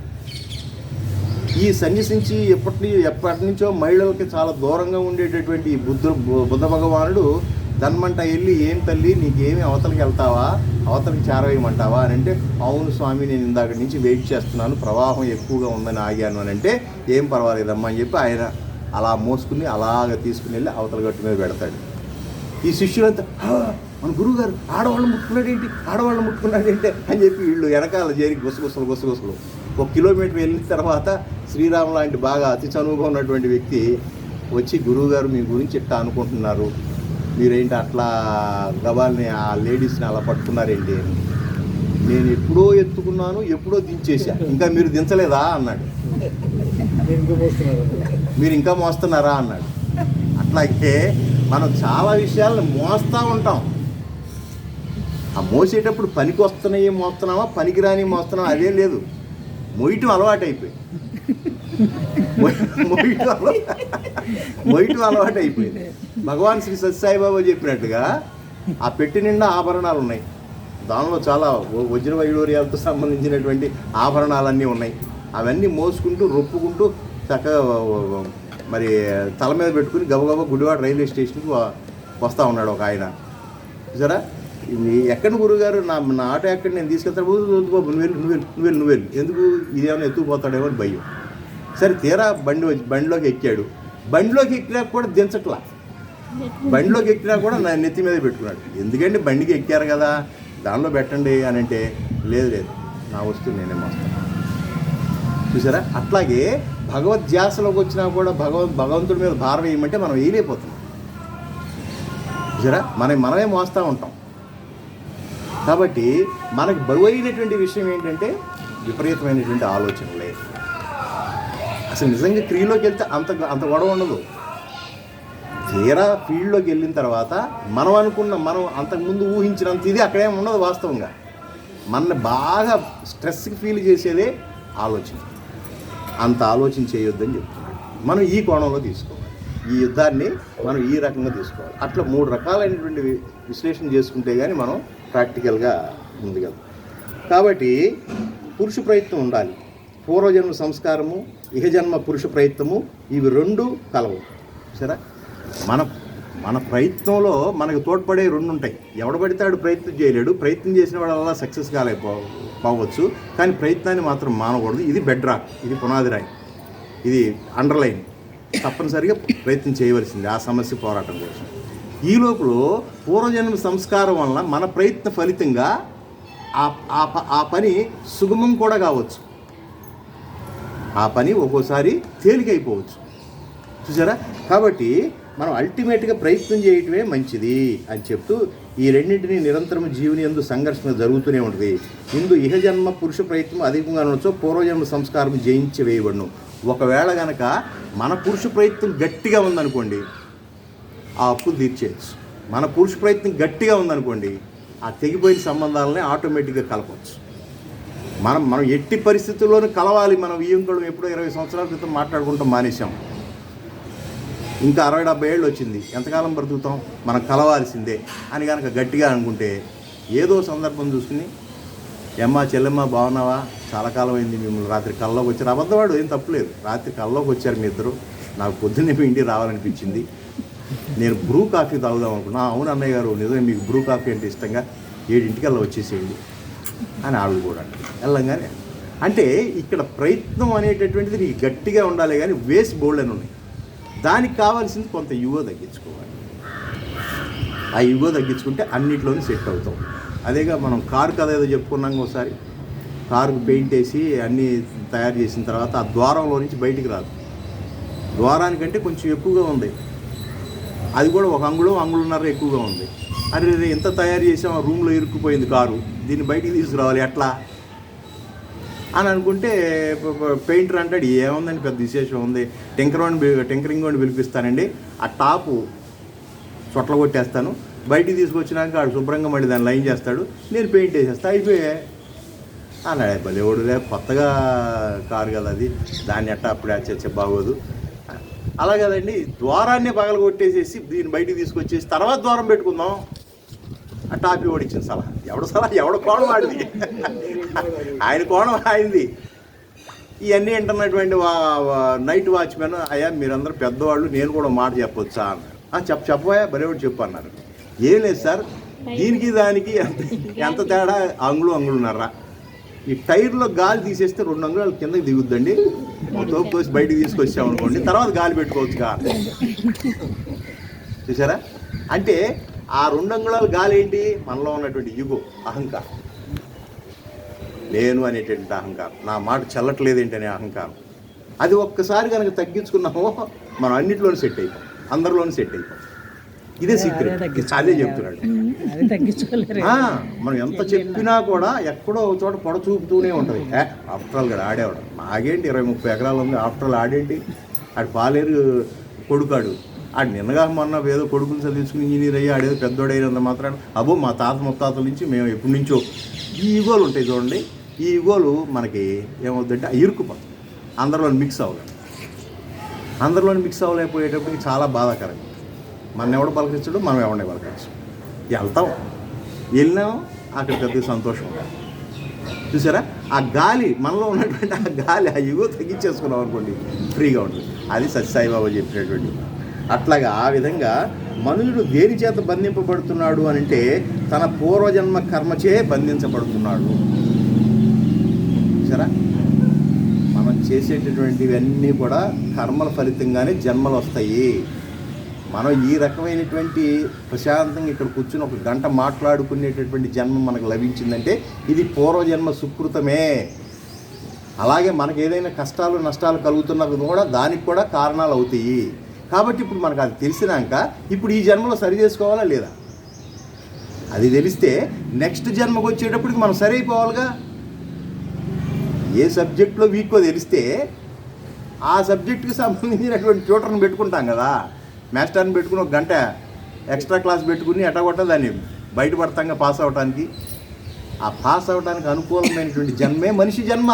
ఈ సన్యసించి ఎప్పటి నుంచో మహిళలకి చాలా దూరంగా ఉండేటటువంటి ఈ బుద్ధ భగవానుడు ధన్మంట వెళ్ళి, ఏం తల్లి నీకేమి అవతలకి వెళ్తావా, అవతలకి చేరవేయమంటావా అని అంటే, అవును స్వామి నేను ఇందాక నుంచి వెయిట్ చేస్తున్నాను, ప్రవాహం ఎక్కువగా ఉందని ఆగాను అని అంటే, ఏం పర్వాలేదమ్మా అని చెప్పి ఆయన అలా మోసుకుని అలాగ తీసుకుని వెళ్ళి అవతల గట్టు మీద పెడతాడు. ఈ శిష్యులంతా మన గురువుగారు ఆడవాళ్ళు ముట్టుకున్నాడేంటి అని చెప్పి వీళ్ళు వెనకాల చేరి గుసగుసలు 1 కిలోమీటర్ వెళ్ళిన తర్వాత శ్రీరామ్ లాంటి బాగా అతి చనువుగా ఉన్నటువంటి వ్యక్తి వచ్చి, గురువుగారు మీ గురించి ఇట్లా అనుకుంటున్నారు, మీరేంటి అట్లా గబాల్ని ఆ లేడీస్ని అలా పట్టుకున్నారేంటి? నేను ఎప్పుడో ఎత్తుకున్నాను, ఎప్పుడో దించేసా, ఇంకా మీరు దించలేదా అన్నాడు. మీరు ఇంకా మోస్తున్నారా అన్నాడు. అట్లాగే మనం చాలా విషయాలను మోస్తూ ఉంటాం. ఆ మోసేటప్పుడు పనికి వస్తున్నాయి మోస్తున్నామా, పనికిరాని మోస్తున్నామా అదేం లేదు, మొయ్యటం అలవాటు అయిపోయింది. మొయ్యటం అలవాటు అయిపోయింది. భగవాన్ శ్రీ సత్యసాయిబాబా చెప్పినట్టుగా ఆ పెట్టి నిండా ఆభరణాలు ఉన్నాయి, దానిలో చాలా వజ్ర వైడూర్యాలతో సంబంధించినటువంటి ఆభరణాలన్నీ ఉన్నాయి. అవన్నీ మోసుకుంటూ రొప్పుకుంటూ చక్కగా మరి తల మీద పెట్టుకుని గబగబా గుడివాడ రైల్వే స్టేషన్కి వస్తూ ఉన్నాడు ఒక ఆయన. సరే, ఎక్కడ గురువుగారు నా ఆటో ఎక్కడ, నేను తీసుకెళ్తాను, బాబు నువ్వు వెళ్ళు, ఎందుకు ఇదేమైనా ఎత్తుకుపోతాడేమో అని భయం. సరే తీరా బండిలోకి ఎక్కాడు. బండిలోకి ఎక్కినా కూడా దించట్లా, బండిలోకి ఎక్కినా కూడా నా నెత్తి మీద పెట్టుకున్నాడు. ఎందుకంటే బండికి ఎక్కారు కదా, దానిలో పెట్టండి అని అంటే, లేదు నా వస్తువు నేనే మోస్తాను. చూసారా? అట్లాగే భగవద్ధ్యాసలోకి వచ్చినా కూడా భగవంతుడి మీద భారం వేయమంటే మనం వేయలేకపోతున్నాం. చూసారా? మనమే మోస్తూ ఉంటాం. కాబట్టి మనకు బరువైనటువంటి విషయం ఏంటంటే విపరీతమైనటువంటి ఆలోచనలే. అసలు నిజంగా క్రియలోకి వెళ్తే అంత గొడవ ఉండదు. తీరా ఫీల్డ్లోకి వెళ్ళిన తర్వాత మనం అంతకుముందు ఊహించినంత ఇది అక్కడేం ఉండదు. వాస్తవంగా మన బాగా స్ట్రెస్కి ఫీల్ చేసేదే ఆలోచన. అంత ఆలోచన చేయొద్దని చెప్తున్నాడు. మనం ఈ కోణంలో తీసుకోవాలి, ఈ యుద్ధాన్ని మనం ఈ రకంగా తీసుకోవాలి. అట్లా 3 రకాలైనటువంటి విశ్లేషణ చేసుకుంటే కానీ మనం ప్రాక్టికల్గా ముందుగా. కాబట్టి పురుష ప్రయత్నం ఉండాలి. పూర్వజన్మ సంస్కారము, ఇహజన్మ పురుష ప్రయత్నము, ఇవి 2 కలవు. సరే, మన ప్రయత్నంలో మనకు తోడ్పడే 2 ఉంటాయి. ఎవడ పడితే ప్రయత్నం చేయలేడు, ప్రయత్నం చేసిన వాళ్ళ సక్సెస్ కాలేకపోవచ్చు, కానీ ప్రయత్నాన్ని మాత్రం మానకూడదు. ఇది బెడ్ రాక్, ఇది పునాది రాయి, ఇది అండర్లైన్. తప్పనిసరిగా ప్రయత్నం చేయవలసింది ఆ సమస్య పోరాటం కోసం. ఈ లోపల పూర్వజన్మ సంస్కారం వలన మన ప్రయత్న ఫలితంగా ఆ పని సుగమం కూడా కావచ్చు, ఆ పని ఒక్కోసారి తేలికైపోవచ్చు. చూసారా? కాబట్టి మనం అల్టిమేట్గా ప్రయత్నం చేయటమే మంచిది అని చెప్తూ ఈ రెండింటినీ నిరంతరం జీవుని యందు సంఘర్షణ జరుగుతూనే ఉంటుంది. ఇందు ఇహజన్మ పురుష ప్రయత్నం అధికంగా ఉండొచ్చు, పూర్వజన్మ సంస్కారం జయించి వేయబడును. ఒకవేళ కనుక మన పురుష ప్రయత్నం గట్టిగా ఉందనుకోండి, ఆ అప్పులు తీర్చేయచ్చు. మన పురుష ప్రయత్నం గట్టిగా ఉందనుకోండి, ఆ తెగిపోయిన సంబంధాలని ఆటోమేటిక్గా కలపచ్చు. మనం ఎట్టి పరిస్థితుల్లోనూ కలవాలి. మనం వియ్యంకుడు ఎప్పుడో 20 సంవత్సరాల క్రితం మాట్లాడుకుంటాం మానేశాం. ఇంకా 60-70 ఏళ్ళు వచ్చింది, ఎంతకాలం బ్రతుకుతాం? మనం కలవాల్సిందే అని కనుక గట్టిగా అనుకుంటే ఏదో సందర్భం చూసుకుని, ఎమ్మా చెల్లెమ్మ బాగున్నావా, చాలా కాలం అయింది, మిమ్మల్ని రాత్రి కల్లోకి వచ్చారు. అబద్ధవాడు ఏం తప్పులేదు, రాత్రి కల్లోకి వచ్చారు మీ ఇద్దరు, నాకు పొద్దున్నే మీ ఇంటికి రావాలనిపించింది, నేను బ్రూ కాఫీ తాగుదాం అనుకున్నా. అవును అన్నయ్య గారు, నిజమే, మీకు బ్రూ కాఫీ అంటే ఇష్టంగా, 7:00 వచ్చేసేయండి అని ఆవిడ కూడా వెళ్ళంగానే. అంటే ఇక్కడ ప్రయత్నం అనేటటువంటిది నీకు గట్టిగా ఉండాలి, కానీ వేస్ట్ బోల్డ్ అని ఉన్నాయి. దానికి కావాల్సింది కొంత యుగో తగ్గించుకోవాలి. ఆ యుగో తగ్గించుకుంటే అన్నిట్లోనూ సెట్ అవుతాం. అదేగా మనం కారు కథ ఏదో చెప్పుకున్నాం ఒకసారి. కారుకు పెయింట్ వేసి అన్నీ తయారు చేసిన తర్వాత ఆ ద్వారంలో నుంచి బయటికి రాదు. ద్వారానికంటే కొంచెం ఎక్కువగా ఉంది, అది కూడా 1 అంగుళంన్నర ఎక్కువగా ఉంది. అరే ఎంత తయారు చేసాం, ఆ రూమ్లో ఇరుక్కుపోయింది కారు, దీన్ని బయటికి తీసుకురావాలి ఎట్లా అని అనుకుంటే పెయింటర్ అంటాడు, ఏముందండి పెద్ద విశేషం ఉంది, టింకరింగ్ వాడిని పిలిపిస్తానండి, ఆ టాపు చొట్ల కొట్టేస్తాను, బయటికి తీసుకొచ్చినాక ఆడు శుభ్రంగా మళ్ళీ దాన్ని లైన్ చేస్తాడు, నేను పెయింట్ వేసేస్తా, అయిపోయా అన్నాడు. భలేవాడు, కొత్తగా కారు కదా అది, దాన్ని ఎట్టా అప్పుడే చర్చ బాగోదు. అలా కదండి, ద్వారాన్ని పగల కొట్టేసేసి దీన్ని బయటికి తీసుకొచ్చేసి తర్వాత ద్వారం పెట్టుకుందాం. ఆ టాపీ ఓడిచ్చిన సలహా, ఎవడ కోణం ఆడింది, ఆయన కోణం ఆయింది. ఇవన్నీ వింటున్నటువంటి నైట్ వాచ్మెన్, అయ్యా మీరందరూ పెద్దవాళ్ళు, నేను కూడా మాట చెప్పొచ్చా అన్నారు. చెప్పబోయా బరేవాడు చెప్పు అన్నారు. ఏం లేదు సార్, దీనికి దానికి ఎంత తేడా, అంగుళన్నర. ఈ టైర్లో గాలి తీసేస్తే 2 అంగుళాలు కిందకి దిగుద్దండి, తోపు కోసి బయటికి తీసుకొచ్చామనుకోండి, తర్వాత గాలి పెట్టుకోవచ్చుగా. చూసారా? అంటే ఆ 2 అంగుళాల గాలి ఏంటి? మనలో ఉన్నటువంటి యుగో, అహంకారం, నేను అనేటువంటి అహంకారం, నా మాట చెల్లట్లేదు ఏంటనే అహంకారం. అది ఒక్కసారి కనుక తగ్గించుకున్నామో మనం అన్నింటిలోనూ సెట్ అయిపోం, అందరిలోనూ సెట్ అయిపోం. ఇదే సీక్రెట్, అదే చెప్తున్నాడు. మనం ఎంత చెప్పినా కూడా ఎక్కడో ఒక చోట పొడ చూపుతూనే ఉంటుంది. ఆఫ్టర్ ఆల్ కూడా ఆడేవాడు, నాగేంటి 20-30 ఎకరాలు ఉంది, ఆఫ్టర్ ఆల్ ఆడేంటి, ఆడు పాలేరు కొడుకాడు, ఆడు నిన్నగా మొన్న ఏదో కొడుకుని చదివించుకుని ఇంజనీర్ అయ్యి ఆడేదో పెద్దోడైనంత మాత్రాన అబ్బో మా తాత ముత్తాతల నుంచి మేము ఎప్పటి నుంచో. ఈ ఈగోలు ఉంటాయి చూడండి, ఈ ఈగోలు మనకి ఏమవుతుందంటే ఇరుక్కుపోతాం, అందరిలోని మిక్స్ అవ్వలేదు. అందరిలోని మిక్స్ అవ్వలేకపోయేటప్పటికి చాలా బాధాకరం. మన ఎవడ పలకరించడు, మనం ఎవరిని పలకరించం, వెళ్తాం, వెళ్ళినాం, అక్కడ పెద్ద సంతోషం ఉంటుంది. చూసారా? ఆ గాలి, మనలో ఉన్నటువంటి ఆ గాలి, ఆ యుగో తగ్గించేసుకున్నాం అనుకోండి, ఫ్రీగా ఉంటుంది. అది సత్యసాయిబాబా చెప్పినటువంటి. అట్లాగా ఆ విధంగా మనుషుడు దేని చేత బంధింపబడుతున్నాడు అని అంటే తన పూర్వజన్మ కర్మచే బంధించబడుతున్నాడు. చూసారా? మనం చేసేటటువంటివన్నీ కూడా కర్మల ఫలితంగానే జన్మలు వస్తాయి. మనం ఈ రకమైనటువంటి ప్రశాంతంగా ఇక్కడ కూర్చుని 1 గంట మాట్లాడుకునేటటువంటి జన్మ మనకు లభించిందంటే ఇది పూర్వజన్మ సుకృతమే. అలాగే మనకు ఏదైనా కష్టాలు నష్టాలు కలుగుతున్నది కూడా దానికి కూడా కారణాలు అవుతాయి. కాబట్టి ఇప్పుడు మనకు అది తెలిసినాక ఇప్పుడు ఈ జన్మలో సరి చేసుకోవాలా లేదా? అది తెలిస్తే నెక్స్ట్ జన్మకు వచ్చేటప్పటికి మనం సరి అయిపోవాలిగా. ఏ సబ్జెక్ట్లో వీక్కో తెలిస్తే ఆ సబ్జెక్టుకి సంబంధించినటువంటి ట్యూటర్ని పెట్టుకుంటాం కదా, మాస్టర్ని పెట్టుకుని 1 గంట ఎక్స్ట్రా క్లాస్ పెట్టుకుని ఎట్టగొట్ట దాన్ని బయటపడతాంగా పాస్ అవడానికి. ఆ పాస్ అవడానికి అనుకూలమైనటువంటి జన్మే మనిషి జన్మ.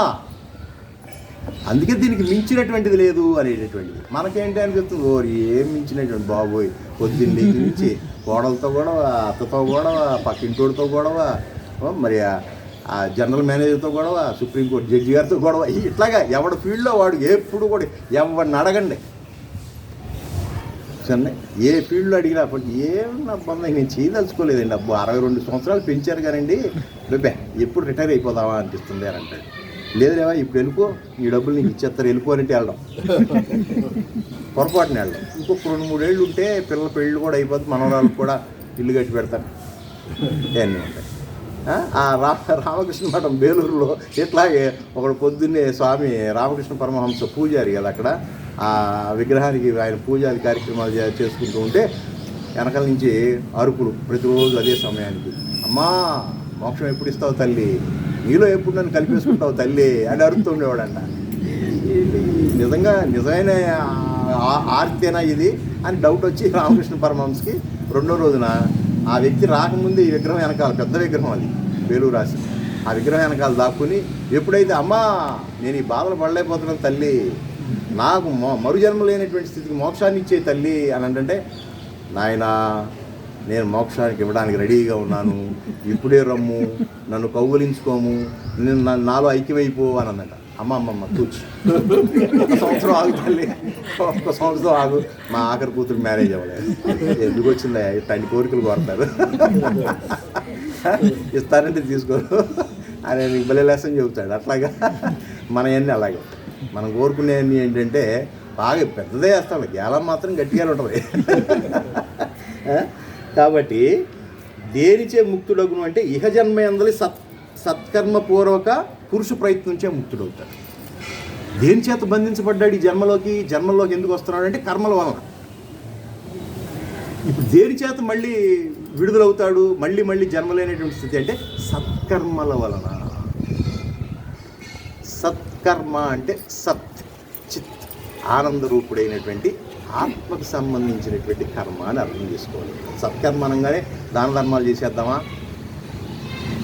అందుకే దీనికి మించినటువంటిది లేదు అనేటటువంటిది. మనకేంటి అనిపిస్తుంది, ఓరి ఏం మించినటువంటి బాబోయ్, పొద్దున్న నుంచి కోడలతో గొడవ, అత్తతో గొడవ, పక్కింటోడితో గొడవ, మరి ఆ జనరల్ మేనేజర్తో గొడవ, సుప్రీంకోర్టు జడ్జి గారితో గొడవ, ఇట్లాగా ఎవడి ఫీల్డ్లో వాడు ఎప్పుడు కూడా ఎవరిని అడగండి, సరే ఏ ఫీల్డ్లో అడిగినా ఏమన్నా బంధం నేను చేయదలుచుకోలేదండి, అబ్బో 62 సంవత్సరాలు పెంచారు కానండి, బెబ్బే ఎప్పుడు రిటైర్ అయిపోదామా అనిపిస్తుంది అని అంటాడు. లేదులేవా ఇప్పుడు వెళ్ళిపో, ఈ డబ్బులు నీకు ఇచ్చేస్తారు, వెళ్ళిపోనంటే వెళ్ళడం, పొరపాటున వెళ్ళడం. ఇంకొక 2-3 ఏళ్ళు ఉంటే పిల్లల పెళ్ళి కూడా అయిపోతుంది, మనవరాలు కూడా ఇల్లు కట్టి పెడతారు, ఇవన్నీ ఉంటాయి. ఆ రామకృష్ణ మఠం బేలూరులో ఇట్లాగే ఒకడు పొద్దున్నే స్వామి రామకృష్ణ పరమహంస పూజారి కదా, అక్కడ ఆ విగ్రహానికి ఆయన పూజాది కార్యక్రమాలు చేసుకుంటూ ఉంటే వెనకాల నుంచి అరుపులు ప్రతిరోజు అదే సమయానికి, అమ్మా మోక్షం ఎప్పుడు ఇస్తావు తల్లి, నీలో ఎప్పుడు నన్ను కలిపేసుకుంటావు తల్లి అని అరుస్తుండేవాడంట. నిజంగా నిజమైన ఆర్తేనా ఇది అని డౌట్ వచ్చి రామకృష్ణ పరమహంసకి రెండో రోజున ఆ వ్యక్తి రాకముందే ఈ విగ్రహం వెనకాల, పెద్ద విగ్రహం అది వేలూరు రాసి, ఆ విగ్రహం వెనకాల దాక్కుని ఎప్పుడైతే అమ్మా నేను ఈ బాధలు పడలేకపోతున్నాను తల్లి, నాకు మరుజన్మ లేనటువంటి స్థితికి మోక్షాన్ని ఇచ్చే తల్లి అని అంటే, నాయనా నేను మోక్షానికి ఇవ్వడానికి రెడీగా ఉన్నాను, ఇప్పుడే రమ్ము, నన్ను కౌగులించుకోము, నేను నాలో ఐక్యమైపో అని అన్నట. అమ్మమ్మ కూర్చు, ఒక సంవత్సరం ఆగు తల్లి, ఒక సంవత్సరం ఆగు, మా ఆఖరి కూతురు మ్యారేజ్ అవ్వలేదు, ఎందుకు వచ్చిందా ఇట్లాంటి కోరికలు కోరుతారు, ఇస్తానంటే తీసుకోరు అని నీకు భలే లెసన్ చెబుతాడు. అట్లాగా మనవన్నీ అలాగే, మనం కోరుకునేవన్నీ ఏంటంటే బాగా పెద్దదే వేస్తాం, గేలం మాత్రం గట్టిగానే ఉంటుంది. కాబట్టి దేనిచే ముక్తుడగును అంటే ఇహజన్మ యందలి సత్కర్మపూర్వక పురుష ప్రయత్నించే ముక్తుడవుతాడు. దేని చేత బంధించబడ్డాడు ఈ జన్మలోకి ఎందుకు వస్తున్నాడు అంటే కర్మల వలన. ఇప్పుడు దేని చేత మళ్ళీ విడుదలవుతాడు, మళ్ళీ జన్మలేనటువంటి స్థితి అంటే సత్కర్మల వలన. సత్కర్మ అంటే సత్ చిత్ ఆనంద రూపుడైనటువంటి ఆత్మకు సంబంధించినటువంటి కర్మ అని అర్థం చేసుకోవాలి. సత్కర్మ అనగానే దాన ధర్మాలు చేసేద్దామా,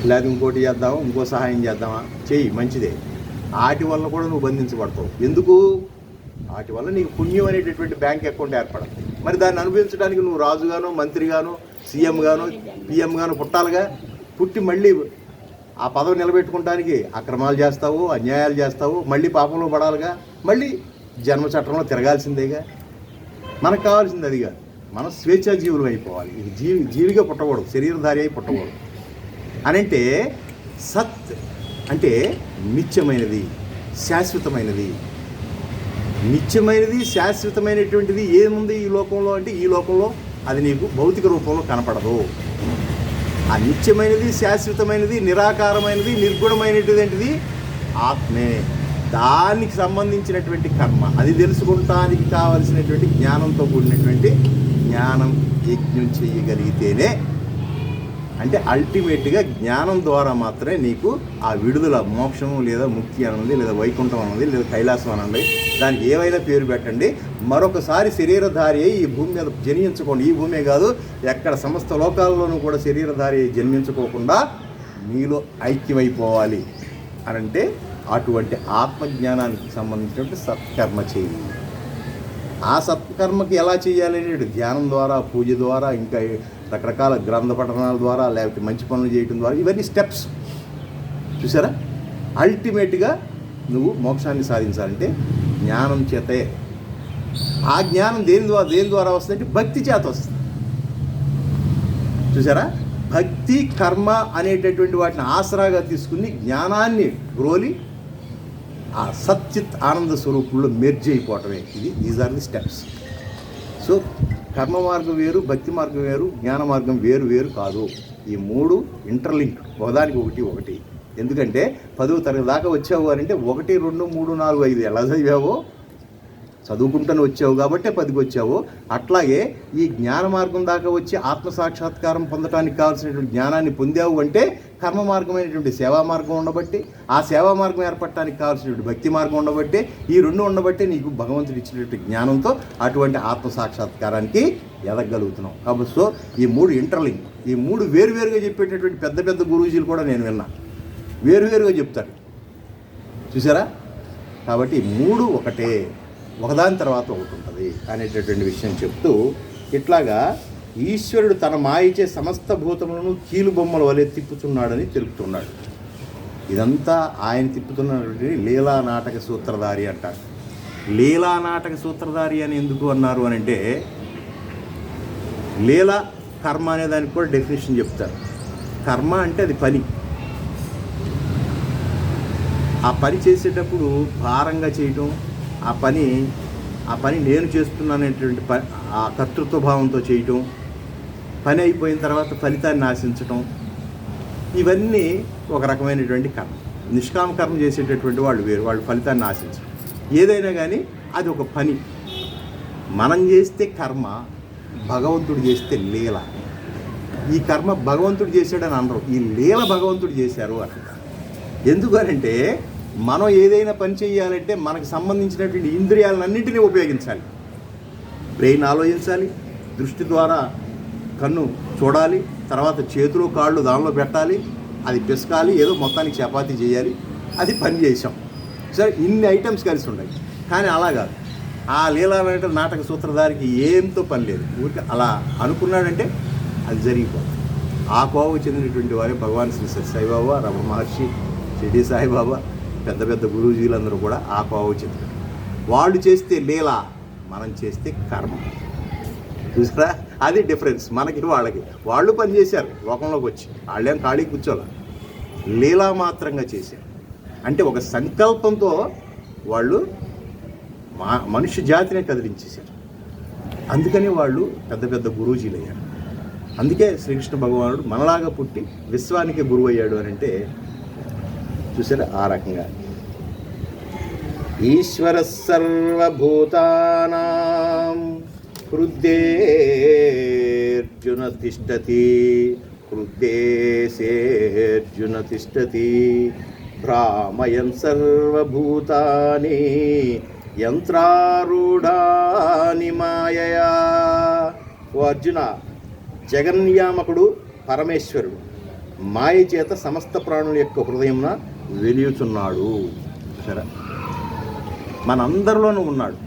లేదా ఇంకోటి చేద్దామా, ఇంకో సహాయం చేద్దామా, చెయ్యి మంచిదే. వాటి వల్ల కూడా నువ్వు బంధించబడతావు. ఎందుకు? వాటి వల్ల నీకు పుణ్యం అనేటటువంటి బ్యాంక్ అకౌంట్ ఏర్పడుతుంది. మరి దాన్ని అనుభవించడానికి నువ్వు రాజుగానో, మంత్రిగానో, సీఎం గానో, పిఎం గానో పుట్టాలిగా. పుట్టి మళ్ళీ ఆ పదవి నిలబెట్టుకోవడానికి అక్రమాలు చేస్తావు, అన్యాయాలు చేస్తావు, మళ్ళీ పాపంలో పడాలిగా, మళ్ళీ జన్మ చట్టంలో తిరగాల్సిందేగా. మనకు కావాల్సింది అది కాదు, మనం స్వేచ్ఛా జీవులు అయిపోవాలి. ఇది జీవిగా పుట్టకూడదు, శరీరధారి అయి పుట్టకూడదు. అని అంటే సత్ అంటే నిత్యమైనది, శాశ్వతమైనది. నిత్యమైనది, శాశ్వతమైనటువంటిది ఏముంది ఈ లోకంలో అంటే, ఈ లోకంలో అది నీకు భౌతిక రూపంలో కనపడదు. ఆ నిత్యమైనది, శాశ్వతమైనది, నిరాకారమైనది, నిర్గుణమైనటువంటిది ఆత్మే. దానికి సంబంధించినటువంటి కర్మ, అది తెలుసుకుంటానికి కావలసినటువంటి జ్ఞానంతో కూడినటువంటి జ్ఞానం యజ్ఞం చేయగలిగితేనే, అంటే అల్టిమేట్గా జ్ఞానం ద్వారా మాత్రమే నీకు ఆ విడుదల, మోక్షము లేదా ముక్తి అన్నది, లేదా వైకుంఠం అన్నది, లేదా కైలాసం అనండి, దానికి ఏవైనా పేరు పెట్టండి, మరొకసారి శరీరధారి అయి ఈ భూమి మీద జన్మించుకోండి. ఈ భూమే కాదు, ఎక్కడ సమస్త లోకాల్లోనూ కూడా శరీరధారి అయి జన్మించుకోకుండా నీలో ఐక్యమైపోవాలి అనంటే అటువంటి ఆత్మజ్ఞానానికి సంబంధించినటువంటి సత్కర్మ చేయి. ఆ సత్కర్మకి ఎలా చేయాలి అనేది ధ్యానం ద్వారా, పూజ ద్వారా, ఇంకా రకరకాల గ్రంథ పఠనాల ద్వారా, లేకపోతే మంచి పనులు చేయడం ద్వారా, ఇవన్నీ స్టెప్స్. చూసారా? అల్టిమేట్గా నువ్వు మోక్షాన్ని సాధించాలంటే జ్ఞానం చేతే. ఆ జ్ఞానం దేని ద్వారా వస్తుందంటే భక్తి చేత వస్తుంది. చూసారా? భక్తి, కర్మ అనేటటువంటి వాటిని ఆసరాగా తీసుకుని జ్ఞానాన్ని గ్రోలి ఆ సచ్చిత్ ఆనంద స్వరూపంలో మెర్జ్ అయిపోవటమే. These are the steps. So కర్మ మార్గం వేరు, భక్తి మార్గం వేరు, జ్ఞాన మార్గం వేరు కాదు. ఈ మూడు ఇంటర్లింక్, ఒకదానికి ఒకటి. ఎందుకంటే 10వ తరగతి దాకా వచ్చావు అని అంటే 1, 2, 3, 4, 5 ఎలా చదివావో చదువుకుంటూనే వచ్చావు కాబట్టి 10కి వచ్చావు. అట్లాగే ఈ జ్ఞాన మార్గం దాకా వచ్చి ఆత్మసాక్షాత్కారం పొందడానికి కావాల్సినటువంటి జ్ఞానాన్ని పొందావు అంటే కర్మ మార్గమైనటువంటి సేవా మార్గం ఉండబట్టి, ఆ సేవా మార్గం ఏర్పడటానికి కావాల్సినటువంటి భక్తి మార్గం ఉండబట్టి, ఈ రెండు ఉండబట్టి నీకు భగవంతుడు ఇచ్చినటువంటి జ్ఞానంతో అటువంటి ఆత్మసాక్షాత్కారానికి ఎదగలుగుతున్నాం. కాబట్టి సో ఈ మూడు ఇంటర్లింక్, ఈ మూడు వేరువేరుగా చెప్పేటటువంటి పెద్ద గురూజీలు కూడా నేను విన్నా, వేరువేరుగా చెప్తారు. చూసారా? కాబట్టి ఈ మూడు ఒకటే, ఒకదాని తర్వాత ఒకటి ఉంటుంది అనేటటువంటి విషయం చెప్తూ, ఇట్లాగా ఈశ్వరుడు తన మాయిచే సమస్త భూతములను కీలుబొమ్మల వలె తిప్పుతున్నాడని తెలుపుతున్నాడు. ఇదంతా ఆయన తిప్పుతున్నటువంటి లీలా నాటక సూత్రధారి అంటారు. లీలా నాటక సూత్రధారి అని ఎందుకు అన్నారు అని అంటే, లీలా కర్మ అనే దానికి కూడా డెఫినేషన్ చెప్తారు. కర్మ అంటే అది పని. ఆ పని చేసేటప్పుడు భారంగా చేయటం, ఆ పని నేను చేస్తున్నానేటువంటి ఆ కర్తృత్వ భావంతో చేయటం, పని అయిపోయిన తర్వాత ఫలితాన్ని ఆశించటం, ఇవన్నీ ఒక రకమైనటువంటి కర్మ. నిష్కామ కర్మ చేసేటటువంటి వాళ్ళు వేరు, వాళ్ళు ఫలితాన్ని ఆశించడం. ఏదైనా కానీ అది ఒక పని. మనం చేస్తే కర్మ, భగవంతుడు చేస్తే లీల. ఈ కర్మ భగవంతుడు చేశాడని అనరు, ఈ లీల భగవంతుడు చేశారు అంటారు. ఎందుకనంటే మనం ఏదైనా పని చేయాలంటే మనకు సంబంధించినటువంటి ఇంద్రియాలన్నింటినీ ఉపయోగించాలి. బ్రెయిన్ ఆలోచించాలి, దృష్టి ద్వారా కన్ను చూడాలి, తర్వాత చేతులు కాళ్ళు దానిలో పెట్టాలి, అది పిసకాలి, ఏదో మొత్తానికి చపాతీ చేయాలి, అది పని చేసాం. సరే, ఇన్ని ఐటమ్స్ కలిసి ఉన్నాయి. కానీ అలా కాదు, ఆ లీలా నాటక సూత్రధారికి ఏంతో పని లేదు. ఊరికి అలా అనుకున్నాడంటే అది జరిగిపోతుంది. ఆ కోవకు చెందినటువంటి వారే భగవాన్ శ్రీ సత్యసాయిబాబా, రమణ మహర్షి, షిరిడి సాయిబాబా, పెద్ద పెద్ద గురూజీలందరూ కూడా ఆ కోవకు చెందిన వాళ్ళు. చేస్తే లీల, మనం చేస్తే కర్మ. చూసారా, అది డిఫరెన్స్ మనకి వాళ్ళకి. వాళ్ళు పని చేశారు లోకంలోకి వచ్చి, వాళ్ళేం ఖాళీ కూర్చోలే, లీలా మాత్రంగా చేశారు. అంటే ఒక సంకల్పంతో వాళ్ళు మనుష్య జాతినే కదిలించేశారు. అందుకని వాళ్ళు పెద్ద పెద్ద గురూజీలు అయ్యారు. అందుకే శ్రీకృష్ణ భగవానుడు మనలాగా పుట్టి విశ్వానికి గురువు అయ్యాడు అని అంటే చూసారా, ఆ రకంగా. ఈశ్వర సర్వభూతానాం హృద్దేర్జున తిష్టతి, హృద్దేశేర్జున తిష్టతి, భ్రామయన్ సర్వభూతాని యంత్రారూఢాని మాయయా. ఓ అర్జున, జగన్నియామకుడు పరమేశ్వరుడు మాయ చేత సమస్త ప్రాణుల యొక్క హృదయంన వెలియుచున్నాడు. సరే, మనందరిలోనూ ఉన్నాడు,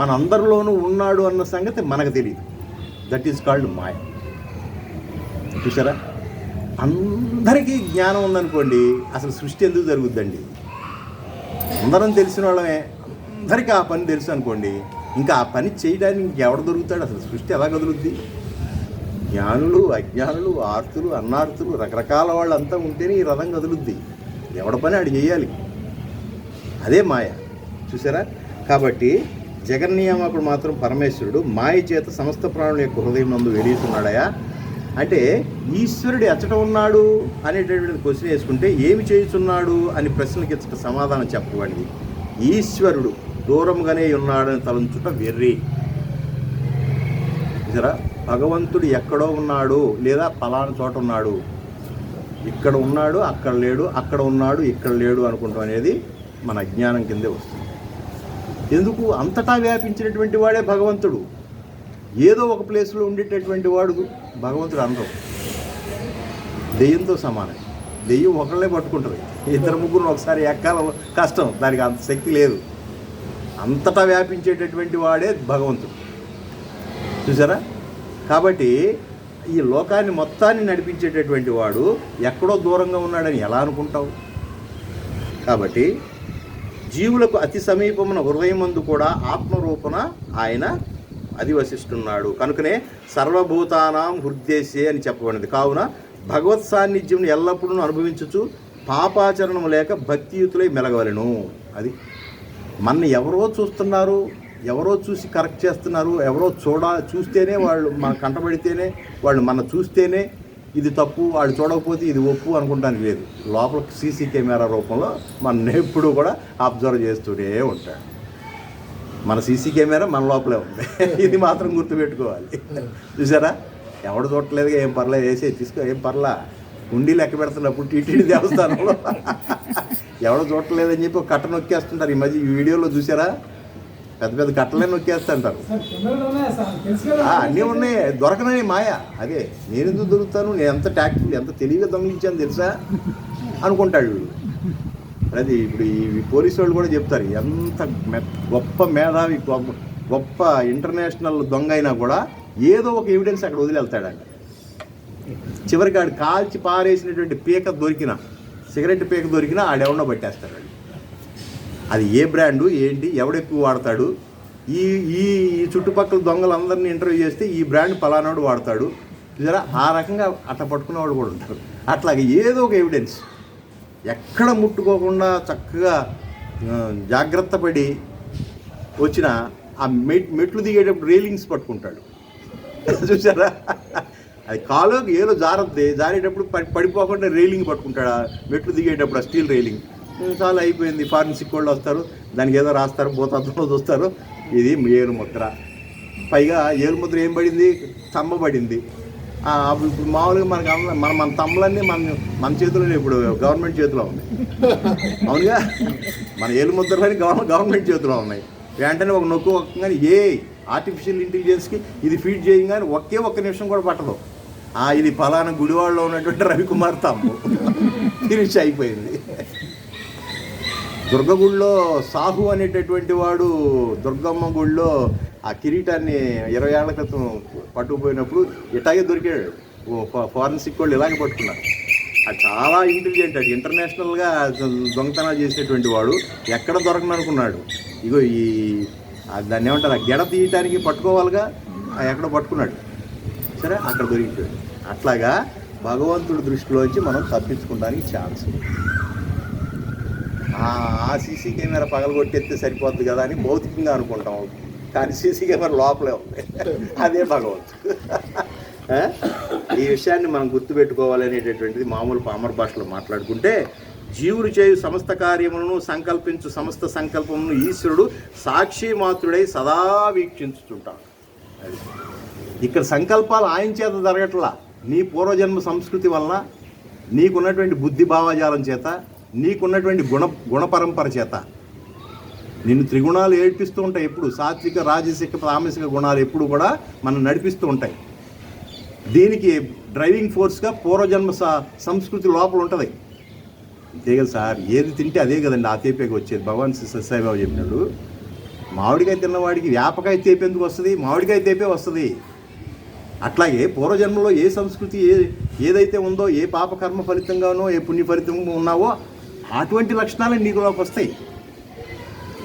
మనందరిలోనూ ఉన్నాడు అన్న సంగతి మనకు తెలియదు. దట్ ఈజ్ కాల్డ్ మాయ. చూసారా, అందరికీ జ్ఞానం ఉందనుకోండి, అసలు సృష్టి ఎందుకు జరుగుద్దండి? అందరం తెలిసిన వాళ్ళమే, అందరికీ ఆ పని తెలుసు అనుకోండి, ఇంకా ఆ పని చేయడానికి ఇంకెవడ దొరుకుతాడు? అసలు సృష్టి ఎలా కదులుద్ది? జ్ఞానులు, అజ్ఞానులు, ఆర్తులు, అన్నార్తులు, రకరకాల వాళ్ళంతా ఉంటేనే ఈ రథం కదులుద్ది. ఎవడ పని ఆడు చేయాలి. అదే మాయ. చూసారా, కాబట్టి జగన్నియామకుడు మాత్రం పరమేశ్వరుడు మాయ చేత సమస్త ప్రాణుల యొక్క హృదయం నందు వెలియుతున్నాడయా. అంటే ఈశ్వరుడు ఎచ్చట ఉన్నాడు అనేటటువంటి క్వశ్చన్ వేసుకుంటే ఏమి చేయుచున్నాడు అని ప్రశ్నలకి సమాధానం చెప్పబడింది. ఈశ్వరుడు దూరంగానే ఉన్నాడని తలంచుట వెర్రి. చూసారా, భగవంతుడు ఎక్కడో ఉన్నాడు లేదా పలానా చోట ఉన్నాడు, ఇక్కడ ఉన్నాడు అక్కడ లేడు, అక్కడ ఉన్నాడు ఇక్కడ లేడు అనుకుంటాం అనేది మన అజ్ఞానం కిందే వస్తుంది. ఎందుకు? అంతటా వ్యాపించినటువంటి వాడే భగవంతుడు. ఏదో ఒక ప్లేస్లో ఉండేటటువంటి వాడు భగవంతుడు అనరు. దెయ్యంతో సమానం. దెయ్యం ఒకళ్ళే పట్టుకుంటుంది, ఇద్దరు ముగ్గురు ఒకసారి ఎక్కాల కష్టం, దానికి అంత శక్తి లేదు. అంతటా వ్యాపించేటటువంటి వాడే భగవంతుడు. చూసారా, కాబట్టి ఈ లోకాన్ని మొత్తాన్ని నడిపించేటటువంటి వాడు ఎక్కడో దూరంగా ఉన్నాడని ఎలా అనుకుంటావు? కాబట్టి జీవులకు అతి సమీపమున హృదయమందు కూడా ఆత్మరూపణ ఆయన అధివసిస్తున్నాడు. కనుకనే సర్వభూతానాం హృద్దేశే అని చెప్పబడింది. కావున భగవత్ సాన్నిధ్యం ఎల్లప్పుడూ అనుభవించుచు పాపాచరణము లేక భక్తియుతులై మెలగవలెను. అది మన ఎవరో చూస్తున్నారు, ఎవరో చూసి కరెక్ట్ చేస్తున్నారు, ఎవరో చూస్తేనే వాళ్ళు మన కంటబడితేనే, వాళ్ళు మన చూస్తేనే ఇది తప్పు, వాడు చూడకపోతే ఇది ఒప్పు అనుకుంటానికి లేదు. లోపల సీసీ కెమెరా రూపంలో మన ఎప్పుడు కూడా అబ్జర్వ్ చేస్తూనే ఉంటాడు. మన సీసీ కెమెరా మన లోపలే ఉంది, ఇది మాత్రం గుర్తుపెట్టుకోవాలి. చూసారా, ఎవడు చూడట్లేదుగా, ఏం పర్లే, వేసే తీసుకో, ఏం పర్లా. ఉండి లెక్క పెడుతున్నప్పుడు టీటీడీ దేవస్థానంలో ఎవడో చూడట్లేదని చెప్పి ఒక కట్ట నొక్కేస్తుంటారు. ఈ మధ్య ఈ వీడియోలో చూసారా, పెద్ద పెద్ద కట్టలే నొక్కేస్తుంటారు. అన్నీ ఉన్నాయి, దొరకనని మాయ. అదే నేను ఎందుకు దొరుకుతాను, నేను ఎంత ట్యాక్సీ ఎంత తెలివిగా దొంగిలించాను తెలుసా అనుకుంటాడు వీడు. అది ఇప్పుడు ఈ పోలీసు వాళ్ళు కూడా చెప్తారు, ఎంత గొప్ప మేధావి, గొప్ప ఇంటర్నేషనల్ దొంగ అయినా కూడా ఏదో ఒక ఎవిడెన్స్ అక్కడ వదిలేళ్తాడంట. చివరికి ఆడు కాల్చి పారేసినటువంటి పీక దొరికినా, సిగరెట్ పీక దొరికినా ఆడెవడో పట్టేస్తాడు. అది ఏ బ్రాండు ఏంటి, ఎవడెక్కువ వాడతాడు, ఈ ఈ చుట్టుపక్కల దొంగలందరినీ ఇంటర్వ్యూ చేస్తే ఈ బ్రాండ్ పలానాడు వాడతాడు. చూసారా, ఆ రకంగా అట్లా పట్టుకునేవాడు కూడా ఉంటాడు. అట్లాగే ఏదో ఒక ఎవిడెన్స్ ఎక్కడ ముట్టుకోకుండా చక్కగా జాగ్రత్త పడి వచ్చిన ఆ మెట్లు దిగేటప్పుడు రైలింగ్స్ పట్టుకుంటాడు. చూసారా, అది కాలో ఏదో జారద్ది, జారేటప్పుడు పడిపోకుండా రైలింగ్ పట్టుకుంటాడు. మెట్లు దిగేటప్పుడు ఆ స్టీల్ రైలింగ్ చాలా అయిపోయింది. ఫారెన్సిక్ వాళ్ళు వస్తారు, దానికి ఏదో రాస్తారు, భూతత్వంలో చూస్తారు, ఇది ఏరు ముద్ర. పైగా ఏలుముద్ర ఏం పడింది, తమ్మ పడింది. ఇప్పుడు మామూలుగా మనకు మన తమ్ములన్నీ మన చేతిలో ఇప్పుడు గవర్నమెంట్ చేతిలో ఉన్నాయి. అవునుగా, మన ఏలుముద్రలని గవర్నమెంట్ చేతిలో ఉన్నాయి. వెంటనే ఒక నొక్కు ఒక్కగానే ఆర్టిఫిషియల్ ఇంటెలిజెన్స్కి ఇది ఫీడ్ చేయగానే ఒక్క నిమిషం కూడా పట్టదు. ఇది ఫలానా గుడివాడలో ఉన్నటువంటి రవికుమార్ తమ్ము ఫినిష్ అయిపోయింది. దుర్గగుడిలో సాహు అనేటటువంటి వాడు దుర్గమ్మ గుడిలో ఆ కిరీటాన్ని 20 ఏళ్ల క్రితం పట్టుకుపోయినప్పుడు ఇట్లాగే దొరికాడు. ఫారెన్సిక్ వాళ్ళు ఇలాగే పట్టుకున్నారు. అది చాలా ఇంటెలిజెంట్. అది ఇంటర్నేషనల్గా దొంగతనాలు చేసేటువంటి వాడు ఎక్కడ దొరకననుకున్నాడు. ఇగో దాన్ని ఏమంటారు, గెడ తీయటానికి పట్టుకోవాలిగా, ఎక్కడ పట్టుకున్నాడు. సరే, అక్కడ దొరికిపోయాడు. అట్లాగా భగవంతుడి దృష్టిలోంచి మనం తప్పించుకోవడానికి ఛాన్స్. ఆ సీసీ కెమెరా పగలగొట్టేస్తే సరిపోద్ది కదా అని భౌతికంగా అనుకుంటాం. కానీ సీసీ కెమెరా లోపలే ఉంది. అదే భగవంతుడు. ఈ విషయాన్ని మనం గుర్తుపెట్టుకోవాలనేటటువంటిది మామూలు పామర భాషలో మాట్లాడుకుంటే, జీవులు చేయు సమస్త కార్యములను సంకల్పించు సమస్త సంకల్పములను ఈశ్వరుడు సాక్షి మాత్రుడై సదా వీక్షించుతుంటాడు. అది ఇక్కడ సంకల్పాలు ఆయన చేత జరగట్లా, నీ పూర్వజన్మ సంస్కృతి వలన, నీకున్నటువంటి బుద్ధి భావజాలం చేత, నీకున్నటువంటి గుణపరంపర చేత నిన్ను త్రిగుణాలు ఏడ్పిస్తూ ఉంటాయి. ఎప్పుడు సాత్విక రాజసిక తామసిక గుణాలు ఎప్పుడు కూడా మనం నడిపిస్తూ ఉంటాయి. దీనికి డ్రైవింగ్ ఫోర్స్గా పూర్వజన్మ సంస్కృతి లోపల ఉంటుంది. అంతే కదా సార్, ఏది తింటే అదే కదండి ఆ తేపేకి వచ్చేది. భగవాన్ సత్యసాయిబాబు చెప్పినాడు, మామిడికాయ తిన్నవాడికి వేపకాయ తేపే ఎందుకు వస్తుంది, మామిడికాయ తేపే వస్తుంది. అట్లాగే పూర్వజన్మలో ఏ సంస్కృతి ఏదైతే ఉందో, ఏ పాపకర్మ ఫలితంగానో ఏ పుణ్య ఫలితంగా ఉన్నావో అటువంటి లక్షణాలు నీకులోకి వస్తాయి.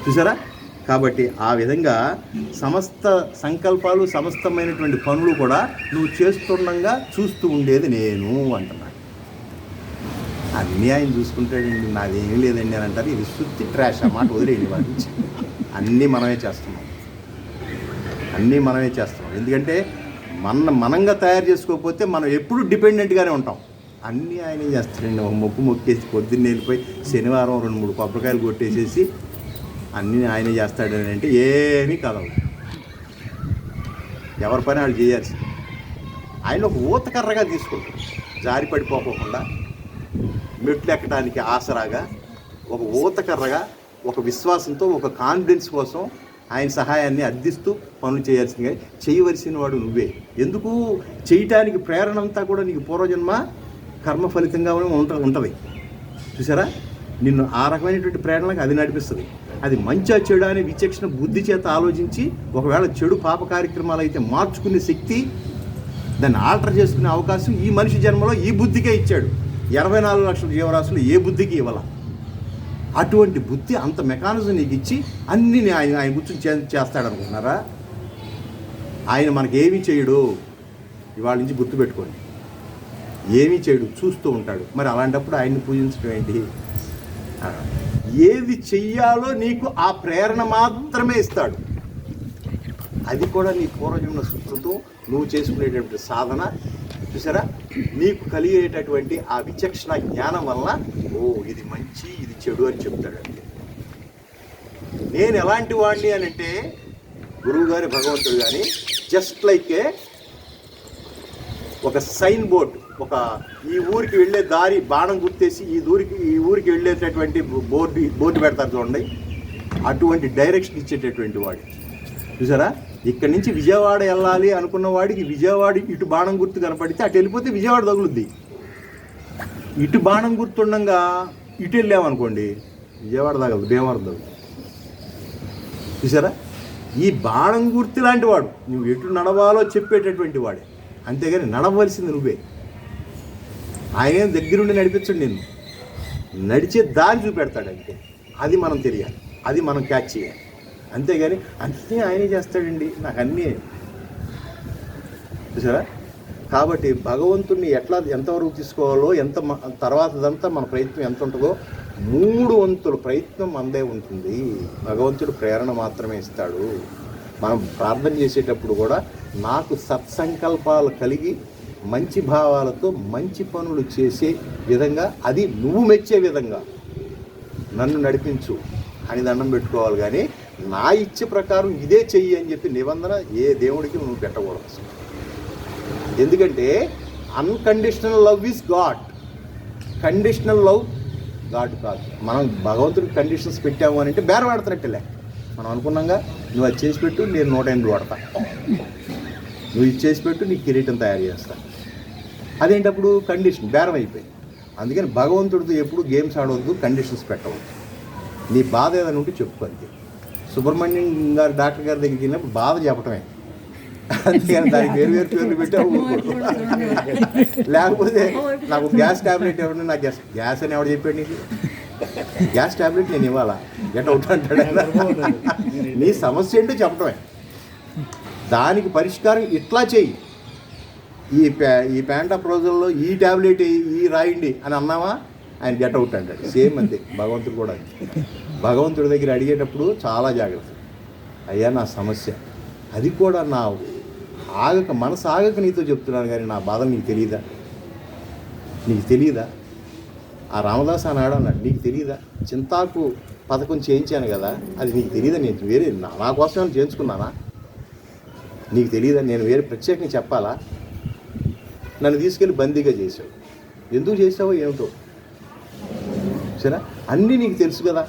చూసారా? కాబట్టి ఆ విధంగా సమస్త సంకల్పాలు సమస్తమైనటువంటి పనులు కూడా నువ్వు చేస్తుండగా చూస్తూ ఉండేది నేను అంటున్నాడు. అన్నీ ఆయన చూసుకుంటాడండి, నాదేమీ లేదండి అని అంటారు. ఇది శుద్ధి ట్రాష్. ఆ మాట వదిలేయండి. వాటి నుంచి అన్నీ మనమే చేస్తున్నాం. ఎందుకంటే మనంగా తయారు చేసుకోకపోతే మనం ఎప్పుడు డిపెండెంట్గానే ఉంటాం. అన్నీ ఆయనే చేస్తాడండి. ఒక మొక్కేసి పొద్దున్న వెళ్ళిపోయి శనివారం 2-3 కొబ్బరికాయలు కొట్టేసేసి అన్నీ ఆయనే చేస్తాడని అంటే ఏమీ కలవు. ఎవరి పని వాళ్ళు చేయాల్సి. ఆయన ఒక ఊతకర్రగా తీసుకుంటాడు, జారి పడిపోకుండా మెట్లు ఎక్కడానికి ఆసరాగా, ఒక ఊతకర్రగా, ఒక విశ్వాసంతో, ఒక కాన్ఫిడెన్స్ కోసం ఆయన సహాయాన్ని అర్థిస్తూ పనులు చేయాల్సిందిగా చేయవలసిన వాడు నువ్వే. ఎందుకు చేయటానికి ప్రేరణ అంతా కూడా నీకు పూర్వజన్మ కర్మ ఫలితంగా ఉంటుంది. చూసారా? నిన్ను ఆ రకమైనటువంటి ప్రేరణలకు అది నడిపిస్తుంది. అది మంచి చెడు అనే విచక్షణ బుద్ధి చేత ఆలోచించి ఒకవేళ చెడు పాప కార్యక్రమాలు అయితే మార్చుకునే శక్తి, దాన్ని ఆల్టర్ చేసుకునే అవకాశం ఈ మనిషి జన్మలో ఈ బుద్ధికే ఇచ్చాడు. 84 లక్షల జీవరాశులు ఏ బుద్ధికి ఇవ్వాల. అటువంటి బుద్ధి అంత మెకానిజం నీకు ఇచ్చి అన్నీ ఆయన కూర్చొని చేస్తాడనుకుంటున్నారా? ఆయన మనకి ఏమీ చేయడు. ఇవాళ నుంచి గుర్తుపెట్టుకోండి, ఏమీ చేయడు, చూస్తూ ఉంటాడు. మరి అలాంటప్పుడు ఆయన్ని పూజించడం ఏంటి? ఏది చెయ్యాలో నీకు ఆ ప్రేరణ మాత్రమే ఇస్తాడు. అది కూడా నీ పూర్వజన్మ సుకృతం, నువ్వు చేసుకునేటువంటి సాధన. చూసారా? నీకు కలిగేటటువంటి ఆ విచక్షణ జ్ఞానం వల్ల ఇది మంచి, ఇది చెడు అని చెప్తాడండి. నేను ఎలాంటి వాడిని అని అంటే, గురువు గారి భగవంతుడు కానీ జస్ట్ లైక్ ఒక సైన్ బోర్డ్, ఒక ఈ ఊరికి వెళ్ళే దారి బాణం గుర్తేసి ఈ ఊరికి వెళ్ళేటటువంటి బోర్డు పెడతారు చూడండి, అటువంటి డైరెక్షన్ ఇచ్చేటటువంటి వాడు. చూసారా? ఇక్కడి నుంచి విజయవాడ వెళ్ళాలి అనుకున్న వాడికి విజయవాడ ఇటు బాణం గుర్తు కనపడితే అటు వెళ్ళిపోతే విజయవాడ తగులుద్ది. ఇటు బాణం గుర్తుండగా ఇటు వెళ్ళామనుకోండి విజయవాడ తగలదు, భీమవరం తగులుద్ది. చూసారా? ఈ బాణం గుర్తు లాంటి వాడు, నువ్వు ఎటు నడవాలో చెప్పేటటువంటి వాడే. అంతేగాని నడవలసింది నువ్వే. ఆయనే దగ్గరుండి నడిపించండి, నిన్ను నడిచే దారి చూపెడతాడు. అంతే. అది మనం తెలియాలి, అది మనం క్యాచ్ చేయాలి. అంతేగాని అన్నీ ఆయనే చేస్తాడండి, నాకు అన్నీ. చూసారా? కాబట్టి భగవంతుడిని ఎంతవరకు తీసుకోవాలో, తర్వాతదంతా మన ప్రయత్నం ఎంత ఉంటుందో 3 వంతుల ప్రయత్నం మనదే ఉంటుంది. భగవంతుడు ప్రేరణ మాత్రమే ఇస్తాడు. మనం ప్రార్థన చేసేటప్పుడు కూడా నాకు సత్సంకల్పాలు కలిగి మంచి భావాలతో మంచి పనులు చేసే విధంగా, అది నువ్వు మెచ్చే విధంగా నన్ను నడిపించు అని దండం పెట్టుకోవాలి. కానీ నా ఇచ్చ ప్రకారం ఇదే చెయ్యి అని చెప్పి నిబంధన ఏ దేవుడికి నువ్వు పెట్టకూడదు అసలు. ఎందుకంటే unconditional love is God, conditional love God కాదు. మనం భగవంతుడికి కండిషన్స్ పెట్టాము అని అంటే బేరం ఆడుతున్నట్టే. మనం అనుకున్నాగా నువ్వు అది చేసి పెట్టు, నేను 108 వాడతా, నువ్వు ఇది చేసి పెట్టు, నీకు కిరీటం తయారు చేస్తా. అదేంటప్పుడు కండిషన్ బేరం అయిపోయింది. అందుకని భగవంతుడితో ఎప్పుడు గేమ్స్ ఆడవద్దు, కండిషన్స్ పెట్టవద్దు. నీ బాధ ఏదైనా ఉంటే చెప్పు అంతే. సుబ్రహ్మణ్యం గారు డాక్టర్ గారి దగ్గరికి వెళ్ళినప్పుడు బాధ చెప్పటమే, అంతేగాని దానికి వేరు వేరు పేర్లు పెట్టావు. లేకపోతే నాకు గ్యాస్ ట్యాబ్లెట్ ఎవరు, నాకు గ్యాస్ అని ఎవడు చెప్పాడు నీకు? గ్యాస్ ట్యాబ్లెట్ నేను ఇవ్వాలా? గెట్ అవుట్ అంటాడు. నీ సమస్య ఏంటో చెప్పటమే. దానికి పరిష్కారం ఇట్లా చెయ్యి, ఈ ప్యాంటాప్ రోజుల్లో ఈ ట్యాబ్లెట్ ఈ రాయండి అని అన్నావా, ఆయన గెట్ అవుట్ అంటాడు. సేమ్ అంతే భగవంతుడు కూడా. భగవంతుడి దగ్గర అడిగేటప్పుడు చాలా జాగ్రత్త. అయ్యా నా సమస్య, అది కూడా నా ఆగక మనసు ఆగక నీతో చెప్తున్నాను, కానీ నా బాధ నీకు తెలియదా? నీకు తెలియదా? ఆ రామదాస్ అన్నాడు అన్నాడు, నీకు తెలియదా? చింతాకు పథకం చేయించాను కదా, అది నీకు తెలియదా? నేను వేరే నా కోసం చేయించుకున్నానా? నీకు తెలియదా? నేను వేరే ప్రత్యేకంగా చెప్పాలా? నన్ను తీసుకెళ్ళి బందీగా చేసావు, ఎందుకు చేసావో ఏమిటో సరే, అన్నీ నీకు తెలుసు కదా.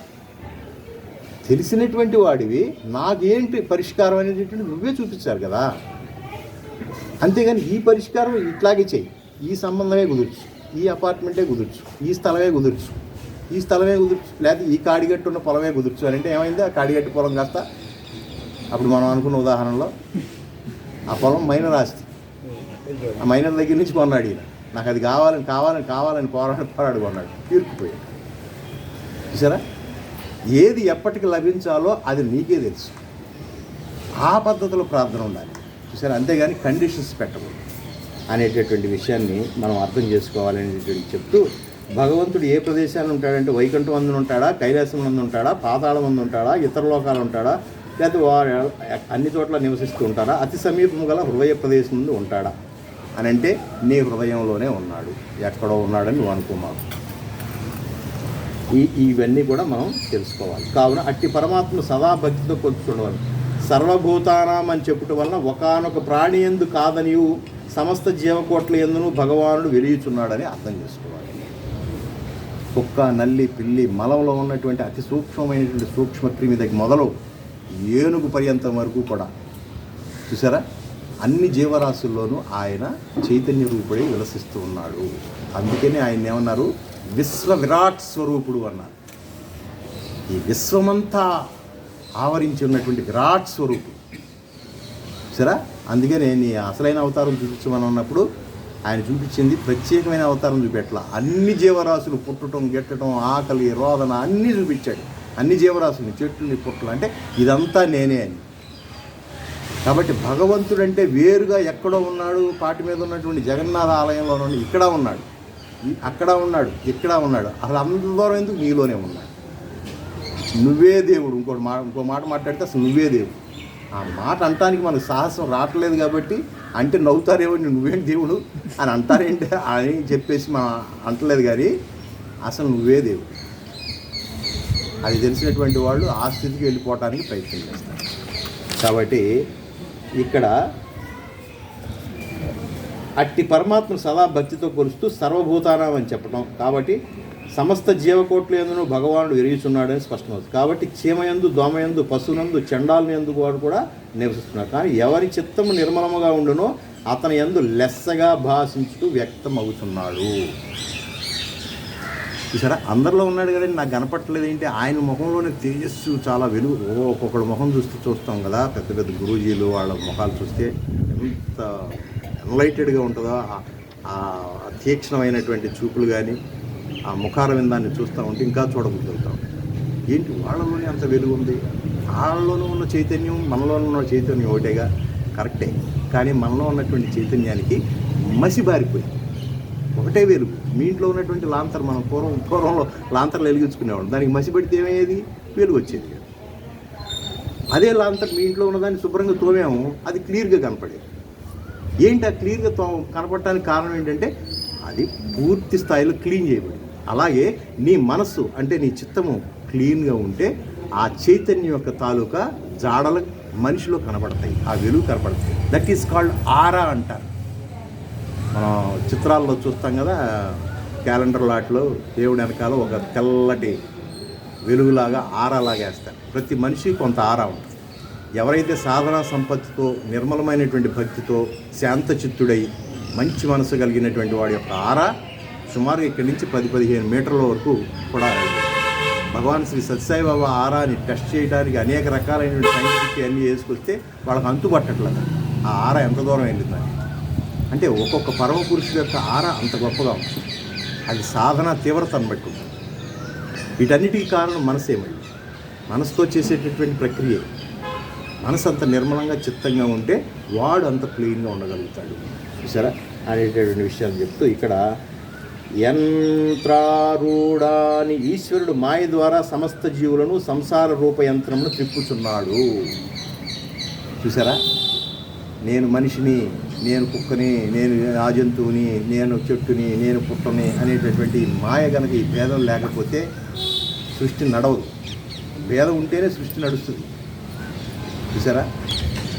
తెలిసినటువంటి వాడివి నాకేంటి పరిష్కారం అనేటటువంటి నువ్వే చూపించారు కదా. అంతేగాని ఈ పరిష్కారం ఇట్లాగే చెయ్యి, ఈ సంబంధమే కుదుర్చు, ఈ అపార్ట్మెంటే కుదుర్చు, ఈ స్థలమే కుదుర్చు, ఈ స్థలమే కుదుర్చు, లేకపోతే ఈ కాడిగట్టు ఉన్న పొలమే కుదుర్చు అని అంటే ఏమైంది? ఆ కాడిగట్టు పొలం కాస్త అప్పుడు మనం అనుకున్న ఉదాహరణలో ఆ పొలం మైనర్ ఆస్తి. ఆ మైనర్ దగ్గర నుంచి కొన్నాడు ఈయన. నాకు అది కావాలని పోరాడు కొన్నాడు, తీర్పుపోయాడు. చూసారా? ఏది ఎప్పటికి లభించాలో అది నీకే తెలుసు. ఆ పద్ధతిలో ప్రార్థన ఉండాలి. చూసారా? అంతేగాని కండిషన్స్ పెట్టకూడదు అనేటటువంటి విషయాన్ని మనం అర్థం చేసుకోవాలనేటువంటి చెప్తూ, భగవంతుడు ఏ ప్రదేశాన్ని ఉంటాడంటే వైకుంఠం అందున ఉంటాడా, కైలాసం అందు ఉంటాడా, పాతాళం అందు ఉంటాడా, ఇతర లోకాలు ఉంటాడా, లేకపోతే వారు అన్ని చోట్ల నివసిస్తూ ఉంటారా, అతి సమీపం గల హృదయ ప్రదేశం నుండి ఉంటాడా అని అంటే నీ హృదయంలోనే ఉన్నాడు, ఎక్కడో ఉన్నాడని నువ్వు అనుకున్నావు. ఇవన్నీ కూడా మనం తెలుసుకోవాలి. కావున అట్టి పరమాత్మ సదా భక్తితో కొలుచుకోవాలి. సర్వభూతానాం అని చెప్పుట వలన ఒకానొక ప్రాణి యందు కాదనియు సమస్త జీవకోట్ల యందును భగవానుడు వెలియుచున్నాడని అర్థం చేసుకోవాలి. కుక్క, నల్లి, పిల్లి మలంలో ఉన్నటువంటి అతి సూక్ష్మమైనటువంటి సూక్ష్మక్రిమి దగ్గర మొదలు ఏనుగు పర్యంతం వరకు కూడా చూసారా, అన్ని జీవరాశుల్లోనూ ఆయన చైతన్య రూపుడై విలసిస్తూ ఉన్నాడు. అందుకని ఆయన ఏమన్నారు? విశ్వ విరాట్ స్వరూపుడు అన్నారు. ఈ విశ్వమంతా ఆవరించి ఉన్నటువంటి విరాట్ స్వరూపుడు సరే. అందుకనే నీ అసలైన అవతారం చూపించమని అన్నప్పుడు ఆయన చూపించింది ప్రత్యేకమైన అవతారం చూపెట్లా. అన్ని జీవరాశులు పుట్టడం, గెట్టడం, ఆకలి, రోదన అన్నీ చూపించాడు. అన్ని జీవరాశుల్ని, చెట్లని, పుట్టలు, అంటే ఇదంతా నేనే అని. కాబట్టి భగవంతుడు అంటే వేరుగా ఎక్కడో ఉన్నాడు, పాటి మీద ఉన్నటువంటి జగన్నాథ ఆలయంలో నుండి ఇక్కడ ఉన్నాడు, అక్కడ ఉన్నాడు, ఇక్కడ ఉన్నాడు. అసలు అందరూ ఎందుకు? నీలోనే ఉన్నాడు. నువ్వే దేవుడు. ఇంకో మాట మాట్లాడితే అసలు నువ్వే దేవుడు. ఆ మాట అంటానికి మనకు సాహసం రావట్లేదు కాబట్టి, అంటే నవ్వుతారేమో నువ్వేం దేవుడు అని అంటారేంటి అని చెప్పేసి మనం అంటలేదు. కానీ అసలు నువ్వే దేవుడు. అది తెలిసినటువంటి వాళ్ళు ఆ స్థితికి వెళ్ళిపోవటానికి ప్రయత్నం చేస్తారు. కాబట్టి ఇక్కడ అట్టి పరమాత్మ సదా భక్తితో కొలుస్తూ సర్వభూతానం అని చెప్పడం. కాబట్టి సమస్త జీవకోట్ల యందును భగవానుడు ఎరుగుచున్నాడని స్పష్టమవుతుంది. కాబట్టి చీమయందు, దోమయందు, పశువునందు, చండాలని యందు వాడు కూడా నివసిస్తున్నాడు. కానీ ఎవరి చిత్తము నిర్మలముగా ఉండునో అతని యందు లెస్సగా భాషించుతూ వ్యక్తమవుతున్నాడు. చూసారా? అందరిలో ఉన్నాడు కదండి, నాకు కనపట్టలేదు ఏంటి? ఆయన ముఖంలోనే తేజస్సు, చాలా వెలుగు. ఒక్కొక్కడు ముఖం చూస్తాం కదా, పెద్ద పెద్ద గురూజీలు వాళ్ళ ముఖాలు చూస్తే ఎంత ఎన్లైటెడ్గా ఉంటుందో, ఆ తీక్షణమైనటువంటి చూపులు కానీ, ఆ ముఖార విందాన్ని చూస్తూ ఉంటే ఇంకా చూడబుద్దుతాం. ఏంటి వాళ్ళలోనే అంత వెలుగు ఉంది? వాళ్ళలోనూ ఉన్న చైతన్యం మనలోనూ ఉన్న చైతన్యం ఒకటేగా, కరెక్టే. కానీ మనలో ఉన్నటువంటి చైతన్యానికి మసిబారిపోయింది. ఒకటే వెలుగు. మీ ఇంట్లో ఉన్నటువంటి లాంతర్, మనం పూర్వంలో లాంతర్లు వెలిగించుకునేవాడు, దానికి మసిపెడితే ఏమయ్యేది? వెలుగు వచ్చేది. అదే లాంతర్ మీ ఇంట్లో ఉన్నదాన్ని శుభ్రంగా తోమేము, అది క్లియర్గా కనపడేది. ఏంటి ఆ క్లియర్గా కనపడటానికి కారణం ఏంటంటే అది పూర్తి స్థాయిలో క్లీన్ చేయబడింది. అలాగే నీ మనస్సు అంటే నీ చిత్తము క్లీన్గా ఉంటే ఆ చైతన్యం యొక్క తాలూకా జాడలు మనిషిలో కనబడతాయి, ఆ వెలుగు కనబడతాయి. దట్ ఈస్ కాల్డ్ ఆరా అంటారు. మనం చిత్రాల్లో చూస్తాం కదా, క్యాలెండర్ లాట్లో దేవుడి వెనకాల ఒక తెల్లటి వెలుగులాగా ఆరాలాగా వేస్తారు. ప్రతి మనిషి కొంత ఆరా ఉంటుంది. ఎవరైతే సాధనా సంపత్తితో, నిర్మలమైనటువంటి భక్తితో, శాంత చిత్తుడై, మంచి మనసు కలిగినటువంటి వాడి యొక్క ఆరా సుమారు ఇక్కడి నుంచి 10-15 మీటర్ల వరకు కూడా భగవాన్ శ్రీ సత్యసాయి బాబా ఆరాని టెస్ట్ చేయడానికి అనేక రకాలైనటువంటి సైంటిఫిక్ అన్నీ వేసుకొస్తే వాళ్ళకి అంతుపట్టట్లేదు ఆ ఆరా ఎంత దూరం వెళ్ళిందని. అంటే ఒక్కొక్క పరమ పురుషుడు యొక్క ఆరా అంత గొప్పగా ఉంటుంది. అది సాధన తీవ్రతను బట్టి ఉంటుంది. వీటన్నిటికీ కారణం మనసేమండి. మనసుతో చేసేటటువంటి ప్రక్రియ. మనసు అంత నిర్మలంగా చిత్తంగా ఉంటే వాడు అంత క్లీన్గా ఉండగలుగుతాడు. చూసారా అనేటటువంటి విషయాలు చెప్తూ ఇక్కడ యంత్రారూఢాని ఈశ్వరుడు మాయ ద్వారా సమస్త జీవులను సంసార రూపయంత్రమును త్రిప్పుచున్నాడు. చూసారా, నేను మనిషిని, నేను కుక్కని, నేను ఆ జంతువుని, నేను చెట్టుని, నేను పుట్టని అనేటటువంటి మాయ గనక ఈ భేదం లేకపోతే సృష్టి నడవదు. భేదం ఉంటేనే సృష్టి నడుస్తుంది. చూసారా,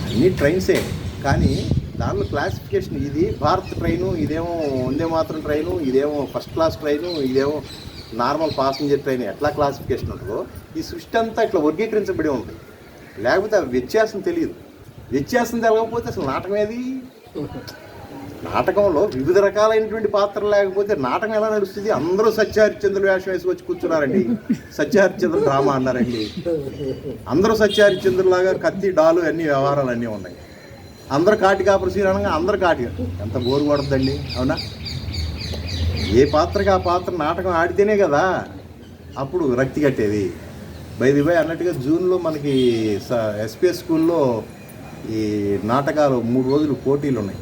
అన్ని ట్రైన్సే, కానీ దానిలో క్లాసిఫికేషన్ ఇది భారత్ ట్రైను, ఇదేమో వందే మాత్రం ట్రైను, ఇదేమో ఫస్ట్ క్లాస్ ట్రైను, ఇదేమో నార్మల్ ప్యాసింజర్ ట్రైన్. ఎట్లా క్లాసిఫికేషన్ ఉంటుందో ఈ సృష్టి అంతా ఇట్లా వర్గీకరించబడి ఉంటుంది. లేకపోతే ఆ వ్యత్యాసం తెలియదు. వ్యత్యాసం తెలవకపోతే అసలు నాటకం ఏది? నాటకంలో వివిధ రకాలైనటువంటి పాత్రలు లేకపోతే నాటకం ఎలా నడుస్తుంది? అందరూ సత్యహరిశ్చంద్రులు వేషం వేసి వచ్చి కూర్చున్నారండి, సత్యహరిశ్చంద్ర డ్రామా అన్నారండి. అందరూ సత్యహరిశ్చంద్రులాగా కత్తి డాలు అన్ని వ్యవహారాలు అన్నీ ఉన్నాయి. అందరూ కాటికా ప్రసీరణంగా అందరూ కాటిగా. ఎంత బోరు పడుతుందండి, అవునా? ఏ పాత్రకి ఆ పాత్ర నాటకం ఆడితేనే కదా అప్పుడు రక్తి కట్టేది. బై అన్నట్టుగా జూన్లో మనకి ఎస్పీఎస్ స్కూల్లో ఈ నాటకాలు 3 రోజులు పోటీలు ఉన్నాయి.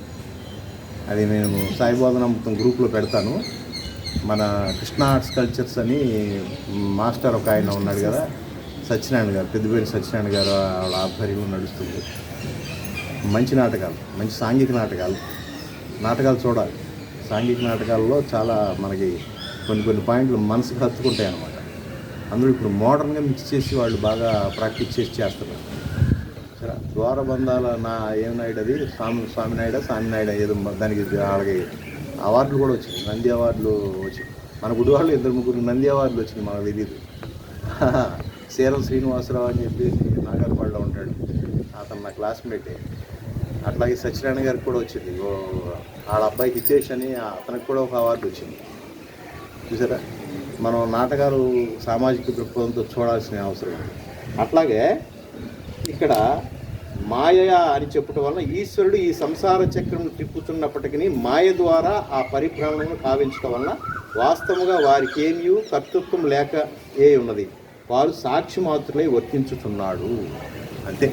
అది నేను సాయిబోధన మొత్తం గ్రూప్లో పెడతాను. మన కృష్ణ ఆర్ట్స్ కల్చర్స్ అని మాస్టర్ ఒక ఆయన ఉన్నాడు కదా, సత్యనారాయణ గారు, పెద్దపల్లి సత్యనారాయణ గారు వాళ్ళ ఆధ్వర్యంలో నడుస్తుంది. మంచి నాటకాలు, మంచి సాంఘిక నాటకాలు చూడాలి. సాంఘిక నాటకాల్లో చాలా మనకి కొన్ని పాయింట్లు మనసుకు హత్తుకుంటాయి అన్నమాట. అందరూ ఇప్పుడు మోడర్న్గా మిక్స్ చేసి వాళ్ళు బాగా ప్రాక్టీస్ చేసి చేస్తున్నారు. సరే, ద్వారబంధాల ఏమన్నాడు అది స్వామినాయుడు ఏదో దానికి వాళ్ళకి అవార్డులు కూడా వచ్చింది, నంది అవార్డులు వచ్చింది. మన గుడి వాళ్ళు 2-3 నంది అవార్డులు వచ్చినాయి, మనకు తెలియదు. సేరం శ్రీనివాసరావు అని చెప్పేసి నాగర్పాడులో ఉంటాడు, అతను నా క్లాస్మేటే. అట్లాగే సత్యనారాయణ గారికి కూడా వచ్చింది. వాళ్ళ అబ్బాయి హితేష్ అని, అతనికి కూడా ఒక అవార్డు వచ్చింది. చూసారా, మనం నాటకాలు సామాజిక దృక్పథంతో చూడాల్సిన అవసరం ఉంది. అట్లాగే ఇక్కడ మాయ అని చెప్పటం వలన ఈశ్వరుడు ఈ సంసార చక్రం తిప్పుతున్నప్పటికీ మాయ ద్వారా ఆ పరిభ్రమణను కావించడం వలన వాస్తవంగా వారికి ఏమీ కర్తృత్వం లేక ఉన్నది, వారు సాక్షి మాత్రమే వర్తించుతున్నాడు. అంతే.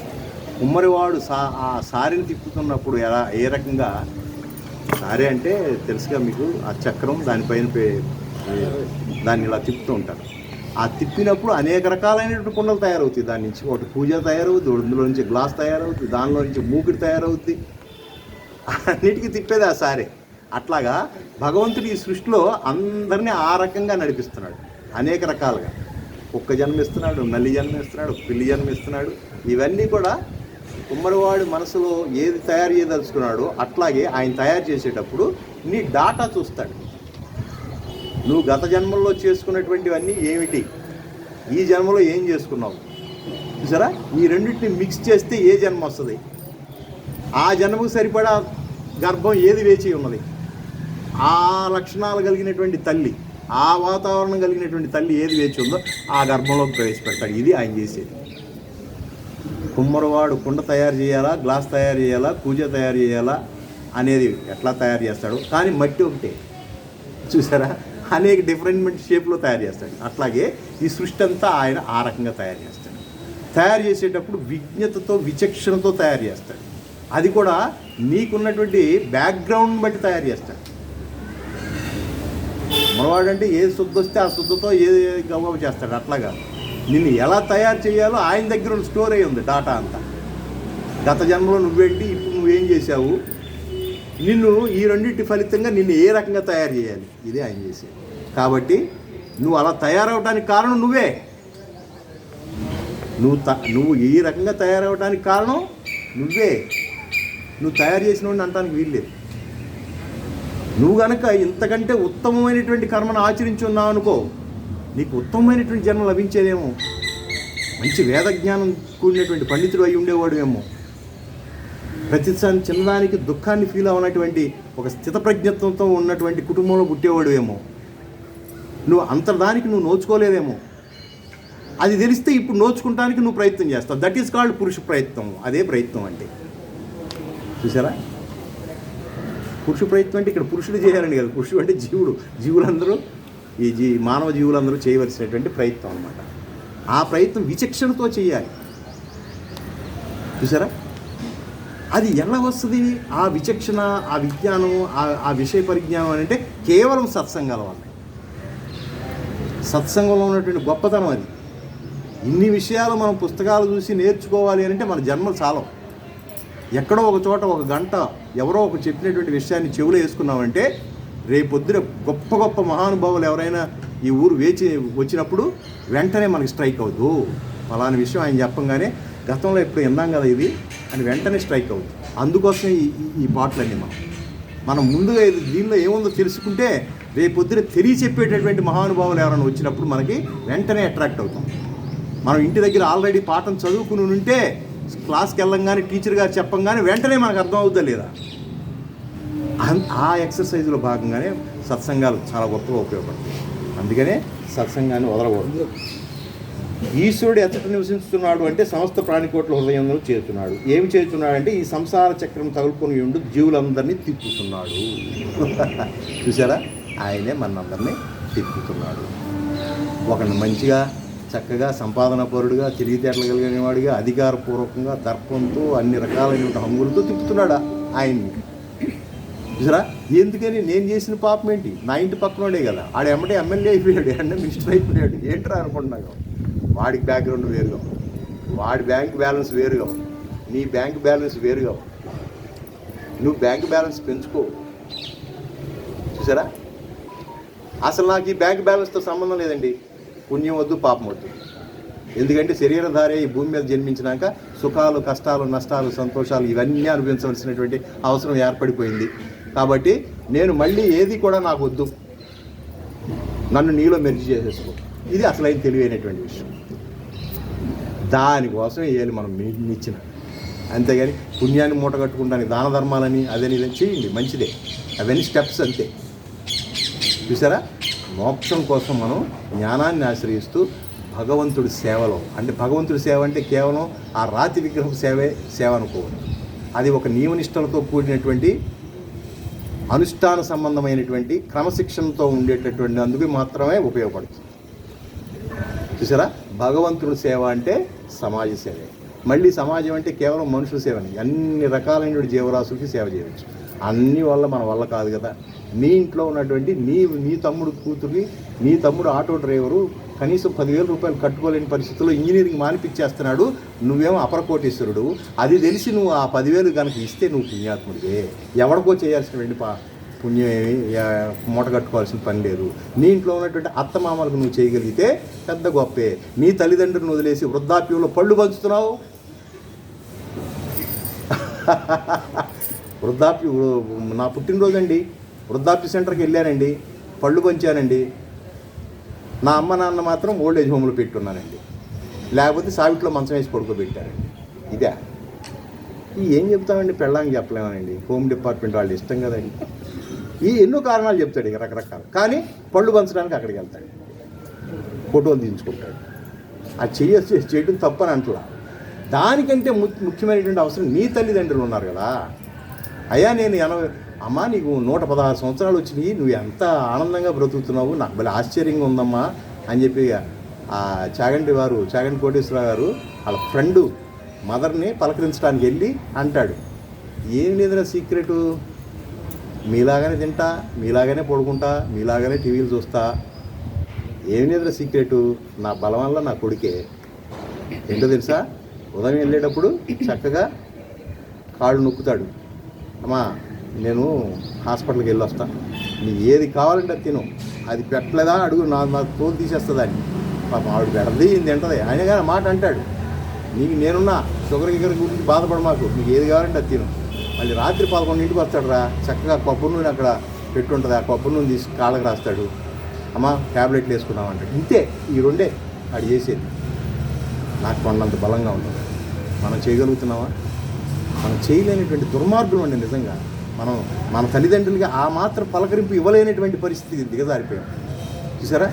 ఉమ్మరివాడు ఆ సారిని తిప్పుతున్నప్పుడు ఏ రకంగా, సారీ అంటే తెలుసుగా మీకు, ఆ చక్రం దానిపైన దాన్ని ఇలా తిప్పుతూ ఉంటారు. ఆ తిప్పినప్పుడు అనేక రకాలైనటువంటి కుండలు తయారవుతాయి. దాని నుంచి ఒకటి పూజ తయారవుతుంది, అందులో నుంచి గ్లాస్ తయారవుతుంది, దానిలో నుంచి మూకిడి తయారవుతుంది. అన్నిటికీ తిప్పేది ఆ సారే. అట్లాగా భగవంతుడు ఈ సృష్టిలో అందరినీ ఆ రకంగా నడిపిస్తున్నాడు, అనేక రకాలుగా. కుక్క జన్మిస్తున్నాడు, నల్లి జన్మిస్తున్నాడు, పిల్లి జన్మిస్తున్నాడు. ఇవన్నీ కూడా కుమ్మరివాడు మనసులో ఏది తయారు చేయదలుచుకున్నాడో అట్లాగే ఆయన తయారు చేసేటప్పుడు నీ డాటా చూస్తాడు. నువ్వు గత జన్మల్లో చేసుకున్నటువంటివన్నీ ఏమిటి, ఈ జన్మలో ఏం చేసుకున్నావు, చూసారా? ఈ రెండింటిని మిక్స్ చేస్తే ఏ జన్మ వస్తుంది, ఆ జన్మకు సరిపడా గర్భం ఏది వేచి ఉన్నది, ఆ లక్షణాలు కలిగినటువంటి తల్లి, ఆ వాతావరణం కలిగినటువంటి తల్లి ఏది వేచి ఉందో ఆ గర్భంలోకి ప్రవేశపెడతాడు. ఇది ఆయన చేసేది. కుమ్మరివాడు కుండ తయారు చేయాలా, గ్లాస్ తయారు చేయాలా, పూజ తయారు చేయాలా అనేది ఎట్లా తయారు చేస్తాడు, కానీ మట్టి ఒకటే. చూసారా, అనేక డిఫరెంట్ షేప్లో తయారు చేస్తాడు. అట్లాగే ఈ సృష్టి అంతా ఆయన ఆ రకంగా తయారు చేస్తాడు. తయారు చేసేటప్పుడు విజ్ఞతతో, విచక్షణతో తయారు చేస్తాడు. అది కూడా నీకున్నటువంటి బ్యాక్గ్రౌండ్ బట్టి తయారు చేస్తాడు. కుమ్మరివాడు అంటే ఏది శుద్ధ వస్తే ఆ శుద్ధతో ఏది గవ్వ చేస్తాడు. అట్లాగా నిన్ను ఎలా తయారు చేయాలో ఆయన దగ్గర స్టోర్ అయ్యి ఉంది డాటా అంతా. గత జన్మలో నువ్వేంటి, ఇప్పుడు నువ్వేం చేశావు, నిన్ను ఈ రెండింటి ఫలితంగా నిన్ను ఏ రకంగా తయారు చేయాలి, ఇదే ఆయన చేసేది. కాబట్టి నువ్వు అలా తయారవడానికి కారణం నువ్వే. నువ్వు ఈ రకంగా తయారవడానికి కారణం నువ్వే. నువ్వు తయారు చేసిన వాడిని అనటానికి వీల్లేదు. నువ్వు కనుక ఇంతకంటే ఉత్తమమైనటువంటి కర్మను ఆచరించి ఉన్నావు అనుకో, నీకు ఉత్తమమైనటువంటి జన్మ లభించేదేమో. మంచి వేదజ్ఞానం కూడినటువంటి పండితుడు అయి ఉండేవాడు ఏమో. ప్రతిసారి చిన్నదానికి దుఃఖాన్ని ఫీల్ అవ్వనటువంటి ఒక స్థితప్రజ్ఞత్వంతో ఉన్నటువంటి కుటుంబంలో పుట్టేవాడు ఏమో. నువ్వు అంతదానికి నువ్వు నోచుకోలేదేమో. అది తెలిస్తే ఇప్పుడు నోచుకుంటానికి నువ్వు ప్రయత్నం చేస్తావు. దట్ ఈస్ కాల్డ్ పురుష ప్రయత్నం. అదే ప్రయత్నం అంటే. చూసారా, పురుష ప్రయత్నం అంటే ఇక్కడ పురుషుడు చేయాలని కదా. పురుషుడు అంటే జీవులందరూ ఈ మానవ జీవులందరూ చేయవలసినటువంటి ప్రయత్నం అన్నమాట. ఆ ప్రయత్నం విచక్షణతో చేయాలి. చూసారా, అది ఎలా వస్తుంది? ఆ విచక్షణ, ఆ విజ్ఞానం, ఆ విషయ పరిజ్ఞానం అని అంటే కేవలం సత్సంగాల వల్ల. సత్సంగంలో ఉన్నటువంటి గొప్పతనం అది. ఇన్ని విషయాలు మనం పుస్తకాలు చూసి నేర్చుకోవాలి అని అంటే మన జన్మలు చాలవు. ఎక్కడో ఒక చోట ఒక గంట ఎవరో ఒక చెప్పినటువంటి విషయాన్ని చెవులో వేసుకున్నామంటే రేపొద్దున గొప్ప గొప్ప మహానుభావులు ఎవరైనా ఈ ఊరు వచ్చినప్పుడు వెంటనే మనకి స్ట్రైక్ అవుద్దు. అలాంటి విషయం ఆయన చెప్పంగానే గతంలో ఎప్పుడు విన్నాం కదా ఇది అని వెంటనే స్ట్రైక్ అవుతుంది. అందుకోసం ఈ పాటలన్నీ మనం ముందుగా దీనిలో ఏముందో తెలుసుకుంటే రేపొద్దున తెలియచెప్పేటటువంటి మహానుభావులు ఎవరైనా వచ్చినప్పుడు మనకి వెంటనే అట్రాక్ట్ అవుతాం. మనం ఇంటి దగ్గర ఆల్రెడీ పాఠం చదువుకుని ఉంటే క్లాస్కి వెళ్ళంగానే టీచర్ గారు చెప్పంగానే వెంటనే మనకు అర్థం అవుతుందా లేదా? ఆ ఎక్సర్సైజ్లో భాగంగానే సత్సంగాలు చాలా గొప్పగా ఉపయోగపడతాయి. అందుకనే సత్సంగాన్ని వదలకూడదు. ఈశ్వరుడు ఎచ్చట నివసిస్తున్నాడు అంటే సమస్త ప్రాణికోట్ల హృదయంలో చేరుతున్నాడు. ఏమి చేరుతున్నాడు అంటే ఈ సంసార చక్రం తగులుకొని ఉండు జీవులందరినీ తిప్పుతున్నాడు. చూసారా, ఆయనే మనందరినీ తిప్పుతున్నాడు. ఒకరిని మంచిగా చక్కగా సంపాదన పరుడుగా తెలివితేటలు కలిగిన వాడిగా అధికారపూర్వకంగా దర్పంతో అన్ని రకాలైన హంగులతో తిప్పుతున్నాడా ఆయన్ని. చూసారా, ఎందుకని నేను చేసిన పాపం ఏంటి? నా ఇంటి పక్కనోడే కదా, ఆడ ఎమ్మటే ఎమ్మెల్యే అయిపోయాడు, ఎండ మినిస్టర్ అయిపోయాడు. ఏంట్రా అనుకుంటున్నావు? వాడికి బ్యాక్గ్రౌండ్ వేరుగా, వాడి బ్యాంక్ బ్యాలెన్స్ వేరుగా, నీ బ్యాంక్ బ్యాలెన్స్ వేరుగా. నువ్వు బ్యాంక్ బ్యాలెన్స్ పెంచుకో. చూసారా, అసలు నాకు ఈ బ్యాంక్ బ్యాలెన్స్తో సంబంధం లేదండి. పుణ్యం వద్దు, పాపం వద్దు. ఎందుకంటే శరీరధారే ఈ భూమి మీద జన్మించినాక సుఖాలు, కష్టాలు, నష్టాలు, సంతోషాలు ఇవన్నీ అనుభవించవలసినటువంటి అవసరం ఏర్పడిపోయింది. కాబట్టి నేను మళ్ళీ ఏది కూడా నాకు వద్దు, నన్ను నీలో మెర్జి చేసేసుకో. ఇది అసలైన తెలివైనటువంటి విషయం. దానికోసం వేయాలి మనం ఇచ్చిన. అంతేగాని పుణ్యాన్ని మూట కట్టుకుంటానికి దాన ధర్మాలని అదని ఇదని చేయండి, మంచిదే. అవన్నీ స్టెప్స్ అంతే. చూసారా, మోక్షం కోసం మనం జ్ఞానాన్ని ఆశ్రయిస్తూ భగవంతుడి సేవలో, అంటే భగవంతుడి సేవ అంటే కేవలం ఆ రాతి విగ్రహం సేవ అనుకోవద్దు. అది ఒక నియమనిష్టలతో కూడినటువంటి అనుష్ఠాన సంబంధమైనటువంటి క్రమశిక్షణతో ఉండేటటువంటి అందుకు మాత్రమే ఉపయోగపడుతుంది. చూసారా, భగవంతుడి సేవ అంటే సమాజ సేవే. మళ్ళీ సమాజం అంటే కేవలం మనుషుల సేవని, అన్ని రకాలైన జీవరాశులకి సేవ చేయవచ్చు. అన్ని వల్ల మన వల్ల కాదు కదా. నీ ఇంట్లో ఉన్నటువంటి నీ తమ్ముడు కూతుర్ని, నీ తమ్ముడు ఆటో డ్రైవరు కనీసం 10,000 రూపాయలు కట్టుకోలేని పరిస్థితుల్లో ఇంజనీరింగ్ మానిపించేస్తున్నాడు. నువ్వేమో అపరకోటీశ్వరుడు. అది తెలిసి నువ్వు ఆ 10,000 కనుక ఇస్తే నువ్వు పుణ్యాత్ముడివే. ఎవరికో చేయాల్సినటువంటి పుణ్యం ఏమి మూట కట్టుకోవాల్సిన పని లేదు. నీ ఇంట్లో ఉన్నటువంటి అత్తమామలకు నువ్వు చేయగలిగితే పెద్ద గొప్పే. నీ తల్లిదండ్రులను వదిలేసి వృద్ధాప్యంలో పళ్ళు పంచుతున్నావు. నా పుట్టినరోజు అండి, వృద్ధాప్య సెంటర్కి వెళ్ళానండి, పళ్ళు పంచానండి. నా అమ్మ నాన్న మాత్రం ఓల్డ్ ఏజ్ హోమ్లో పెట్టున్నానండి, లేకపోతే సావిట్లో మంచం వేసి పడుకోబెట్టారండి. ఇదే ఏం చెప్తామండి? పెళ్ళానికి చెప్పలేమనండి. హోమ్ డిపార్ట్మెంట్ వాళ్ళు ఇష్టం కదండి. ఎన్నో కారణాలు చెప్తాడు ఇక రకరకాలు. కానీ పళ్ళు పంచడానికి అక్కడికి వెళ్తాడు, ఫోటోలు తీయించుకుంటాడు. అది చేయడం తప్పని అంటలా. దానికంటే ముఖ్యమైనటువంటి అవసరం నీ తల్లిదండ్రులు ఉన్నారు కదా. అయ్యా నేను అమ్మా నీకు 116 సంవత్సరాలు వచ్చినాయి, నువ్వు ఎంత ఆనందంగా బ్రతుకుతున్నావు, నాకు భలే ఆశ్చర్యంగా ఉందమ్మా అని చెప్పి ఆ చాగంటి కోటేశ్వరరావు గారు వాళ్ళ ఫ్రెండు మదర్ని పలకరించడానికి వెళ్ళి అంటాడు, ఏం లేదురా సీక్రెటు, మీలాగానే తింటా, మీలాగానే పడుకుంటా, మీలాగానే టీవీలు చూస్తా, ఏం లేదురా సీక్రెటు, నా బలం వల్ల నా కొడుకే. ఏంటో తెలుసా, ఉదయం వెళ్ళేటప్పుడు చక్కగా కాళ్ళు నొక్కుతాడు, అమ్మా నేను హాస్పిటల్కి వెళ్ళి వస్తా, నీకు ఏది కావాలంటే తిను, అది పెట్టలేదా అడుగు, నా తోలు తీసేస్తుందని. పాపం ఆవిడ పెడది తింటది ఆయన కానీ మాట అంటాడు. నీకు నేనున్నా షుగర్ గిగర్ గురించి బాధపడ మాకు, నీకు ఏది కావాలంటే అది తిను. మళ్ళీ రాత్రి 11 వస్తాడు రా, చక్కగా కొబ్బరి నూనె అక్కడ పెట్టుంటుంది, ఆ కొబ్బరి నూనె తీసి కాళ్ళకి రాస్తాడు, అమ్మ ట్యాబ్లెట్లు వేసుకున్నామంటాడు. ఇంతే, ఈ రెండే అది చేసేది. నాకు కొన్నంత బలంగా ఉంటుంది. మనం చేయగలుగుతున్నామా? మనం చేయలేనటువంటి దుర్మార్గులు అండి నిజంగా. మనం మన తల్లిదండ్రులకి ఆ మాత్రం పలకరింపు ఇవ్వలేనటువంటి పరిస్థితి దిగజారిపోయాం. చూసారా,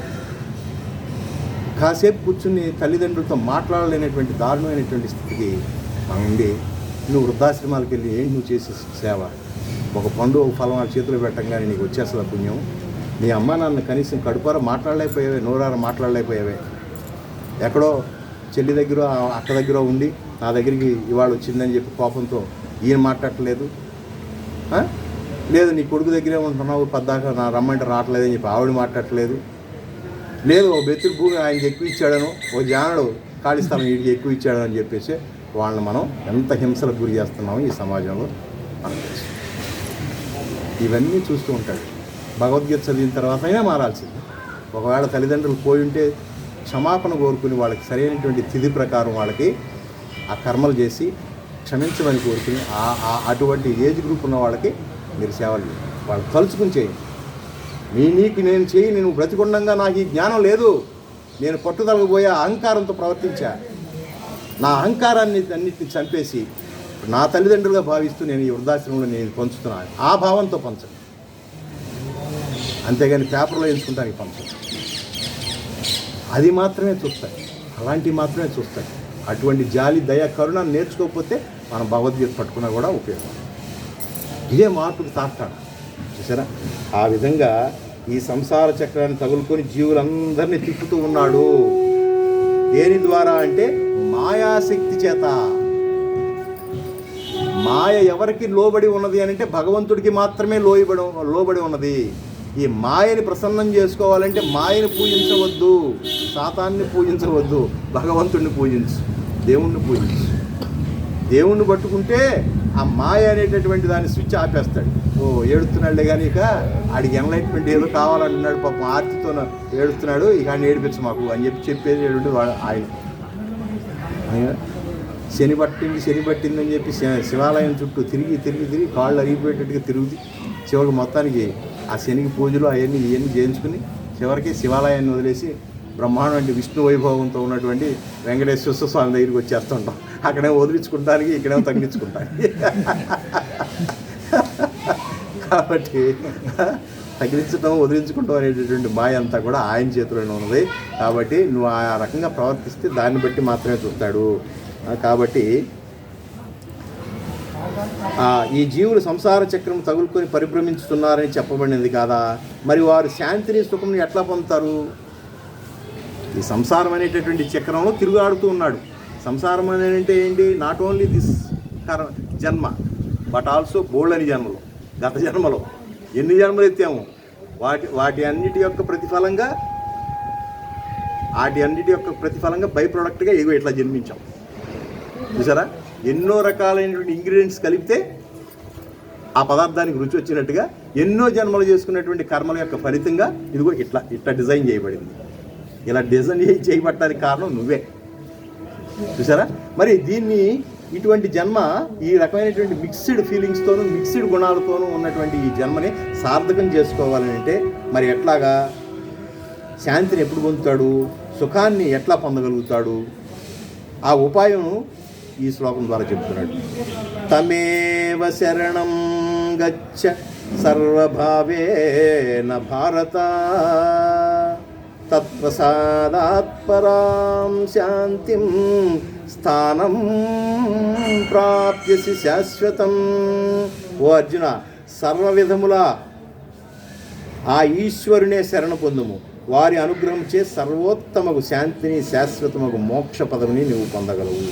కాసేపు కూర్చుని తల్లిదండ్రులతో మాట్లాడలేనటువంటి దారుణమైనటువంటి స్థితికి మనం ఉండి, నువ్వు వృద్ధాశ్రమాలకు వెళ్ళి ఏంటి నువ్వు చేసే సేవ? ఒక పండు ఒక ఫలం ఆ చేతిలో పెట్టంగానే నీకు వచ్చేస్తుంది పుణ్యం. నీ అమ్మ నాన్న కనీసం కడుపారా మాట్లాడలేకపోయావే, నోరారా మాట్లాడలేకపోయావే. ఎక్కడో చెల్లి దగ్గర అక్క దగ్గర ఉండి నా దగ్గరికి ఇవాళ వచ్చిందని చెప్పి కోపంతో ఈయన మాట్లాడట్లేదు. లేదు నీ కొడుకు దగ్గరే ఉంటున్నావు, పద్దాక నా రమ్మంటే రావట్లేదని చెప్పి ఆవిడ మాట్లాడట్లేదు. లేదు ఓ బెత్తుడు భూమి ఆయనకి ఎక్కువ ఇచ్చాడను, ఓ జానడు ఖాళీ స్థలం వీడికి ఎక్కువ ఇచ్చాడు అని చెప్పేసి వాళ్ళని మనం ఎంత హింసలకు గురి చేస్తున్నామో ఈ సమాజంలో మనం తెలుసు. ఇవన్నీ చూస్తూ ఉంటాడు. భగవద్గీత చదివిన తర్వాత అయినా మారాల్సింది. ఒకవేళ తల్లిదండ్రులు పోయి ఉంటే క్షమాపణ కోరుకుని వాళ్ళకి సరైనటువంటి తిథి ప్రకారం వాళ్ళకి ఆ కర్మలు చేసి క్షమించమని కోరుకుని అటువంటి ఏజ్ గ్రూప్ ఉన్న వాళ్ళకి మీరు సేవలు వాళ్ళు తలుచుకుని చేయండి. నీకు నేను చేయి, నేను బ్రతికొండంగా నాకు ఈ జ్ఞానం లేదు, నేను పట్టుదలకు పోయే అహంకారంతో ప్రవర్తించా, నా అహంకారాన్ని అన్నింటిని చంపేసి నా తల్లిదండ్రులుగా భావిస్తూ నేను ఈ వృద్ధాశ్రమంలో నేను పంచుతున్నాను, ఆ భావంతో పంచండి. అంతేగాని పేపర్లో ఎంచుకుంటానికి పంచండి. అది మాత్రమే చూస్తాయి, అలాంటివి మాత్రమే చూస్తాయి. అటువంటి జాలి దయ కరుణ నేర్చుకోకపోతే మనం భగవద్గీత పట్టుకున్నా కూడా ఉపయోగం. ఇదే మార్పుకి తార్కాణం. చూసారా, ఆ విధంగా ఈ సంసార చక్రాన్ని తగులుకొని జీవులందరినీ తిప్పుతూ ఉన్నాడు. దేని ద్వారా అంటే మాయాశక్తి చేత. మాయ ఎవరికి లోబడి ఉన్నది అని అంటే భగవంతుడికి మాత్రమే లోబడి ఉన్నది. ఈ మాయని ప్రసన్నం చేసుకోవాలంటే మాయని పూజించవద్దు, సాతాన్ని పూజించవద్దు, భగవంతుడిని పూజించు, దేవుణ్ణి పూజించు. దేవుణ్ణి పట్టుకుంటే ఆ మాయ అనేటటువంటి దాన్ని స్విచ్ ఆపేస్తాడు. ఓ ఏడుస్తున్నాడులే కానీ ఇక ఆడికి ఎన్లైట్మెంట్ ఏదో కావాలంటున్నాడు, పాపం ఆర్తితో ఏడుస్తున్నాడు, ఇక ఆయన ఏడిపించు మాకు అని చెప్పేది వాడు ఆయన. శని పట్టిందని చెప్పి శివాలయం చుట్టూ తిరిగి కాళ్ళు అరిగిపోయేటట్టుగా తిరుగుతుంది. చివరికి మొత్తానికి ఆ శనికి పూజలు అవన్నీ చేయించుకుని చివరికి శివాలయాన్ని వదిలేసి బ్రహ్మాండం అంటే విష్ణు వైభవంతో ఉన్నటువంటి వెంకటేశ్వర స్వామి దగ్గరికి వచ్చేస్తుంటాం. అక్కడే వదిలించుకుంటానికి, ఇక్కడేమో తగ్గించుకుంటానికి. కాబట్టి తగిలించడం వదిలించుకుంటాం అనేటటువంటి మాయ అంతా కూడా ఆయన చేతిలోనే ఉన్నది. కాబట్టి నువ్వు ఆ రకంగా ప్రవర్తిస్తే దాన్ని బట్టి మాత్రమే చూస్తాడు. కాబట్టి ఈ జీవులు సంసార చక్రం తగులుకొని పరిభ్రమించుతున్నారని చెప్పబడినది కాదా? మరి వారు శాంతిని సుఖంని ఎట్లా పొందుతారు? ఈ సంసారం అనేటటువంటి చక్రంలో తిరుగాడుతూ ఉన్నాడు. సంసారం అంటే ఏంటి? నాట్ ఓన్లీ దిస్ జన్మ బట్ ఆల్సో బోల్డని జన్మలో, గత జన్మలో ఎన్ని జన్మలు ఎత్తాము, వాటి అన్నిటి యొక్క ప్రతిఫలంగా బై ప్రోడక్ట్గా ఇగో ఇట్లా జన్మించాం. చూసారా, ఎన్నో రకాలైనటువంటి ఇంగ్రీడియంట్స్ కలిపితే ఆ పదార్థానికి రుచి వచ్చినట్టుగా ఎన్నో జన్మలు చేసుకున్నటువంటి కర్మల యొక్క ఫలితంగా ఇదిగో ఇట్లా డిజైన్ చేయబడింది. ఇలా డిజైన్ చేయబట్టడానికి కారణం నువ్వే. చూసారా, మరి దీన్ని ఇటువంటి జన్మ ఈ రకమైనటువంటి మిక్స్డ్ ఫీలింగ్స్తోనూ మిక్స్డ్ గుణాలతోనూ ఉన్నటువంటి ఈ జన్మని సార్థకం చేసుకోవాలని అంటే మరి ఎట్లాగా? శాంతిని ఎప్పుడు పొందుతాడు? సుఖాన్ని ఎట్లా పొందగలుగుతాడు? ఆ ఉపాయం ఈ శ్లోకం ద్వారా చెప్తున్నాడు. తమేవ శరణం గచ్చ సర్వభావేన భారత తత్ప్రసాదాత్పరాం శాంతిం స్థానం ప్రాప్యసి శాశ్వతం. ఓ అర్జున, సర్వ విధముల ఆ ఈశ్వరునే శరణ పొందుము. వారి అనుగ్రహం చే సర్వోత్తమకు శాంతిని, శాశ్వతమకు మోక్ష పదవిని నువ్వు పొందగలవు.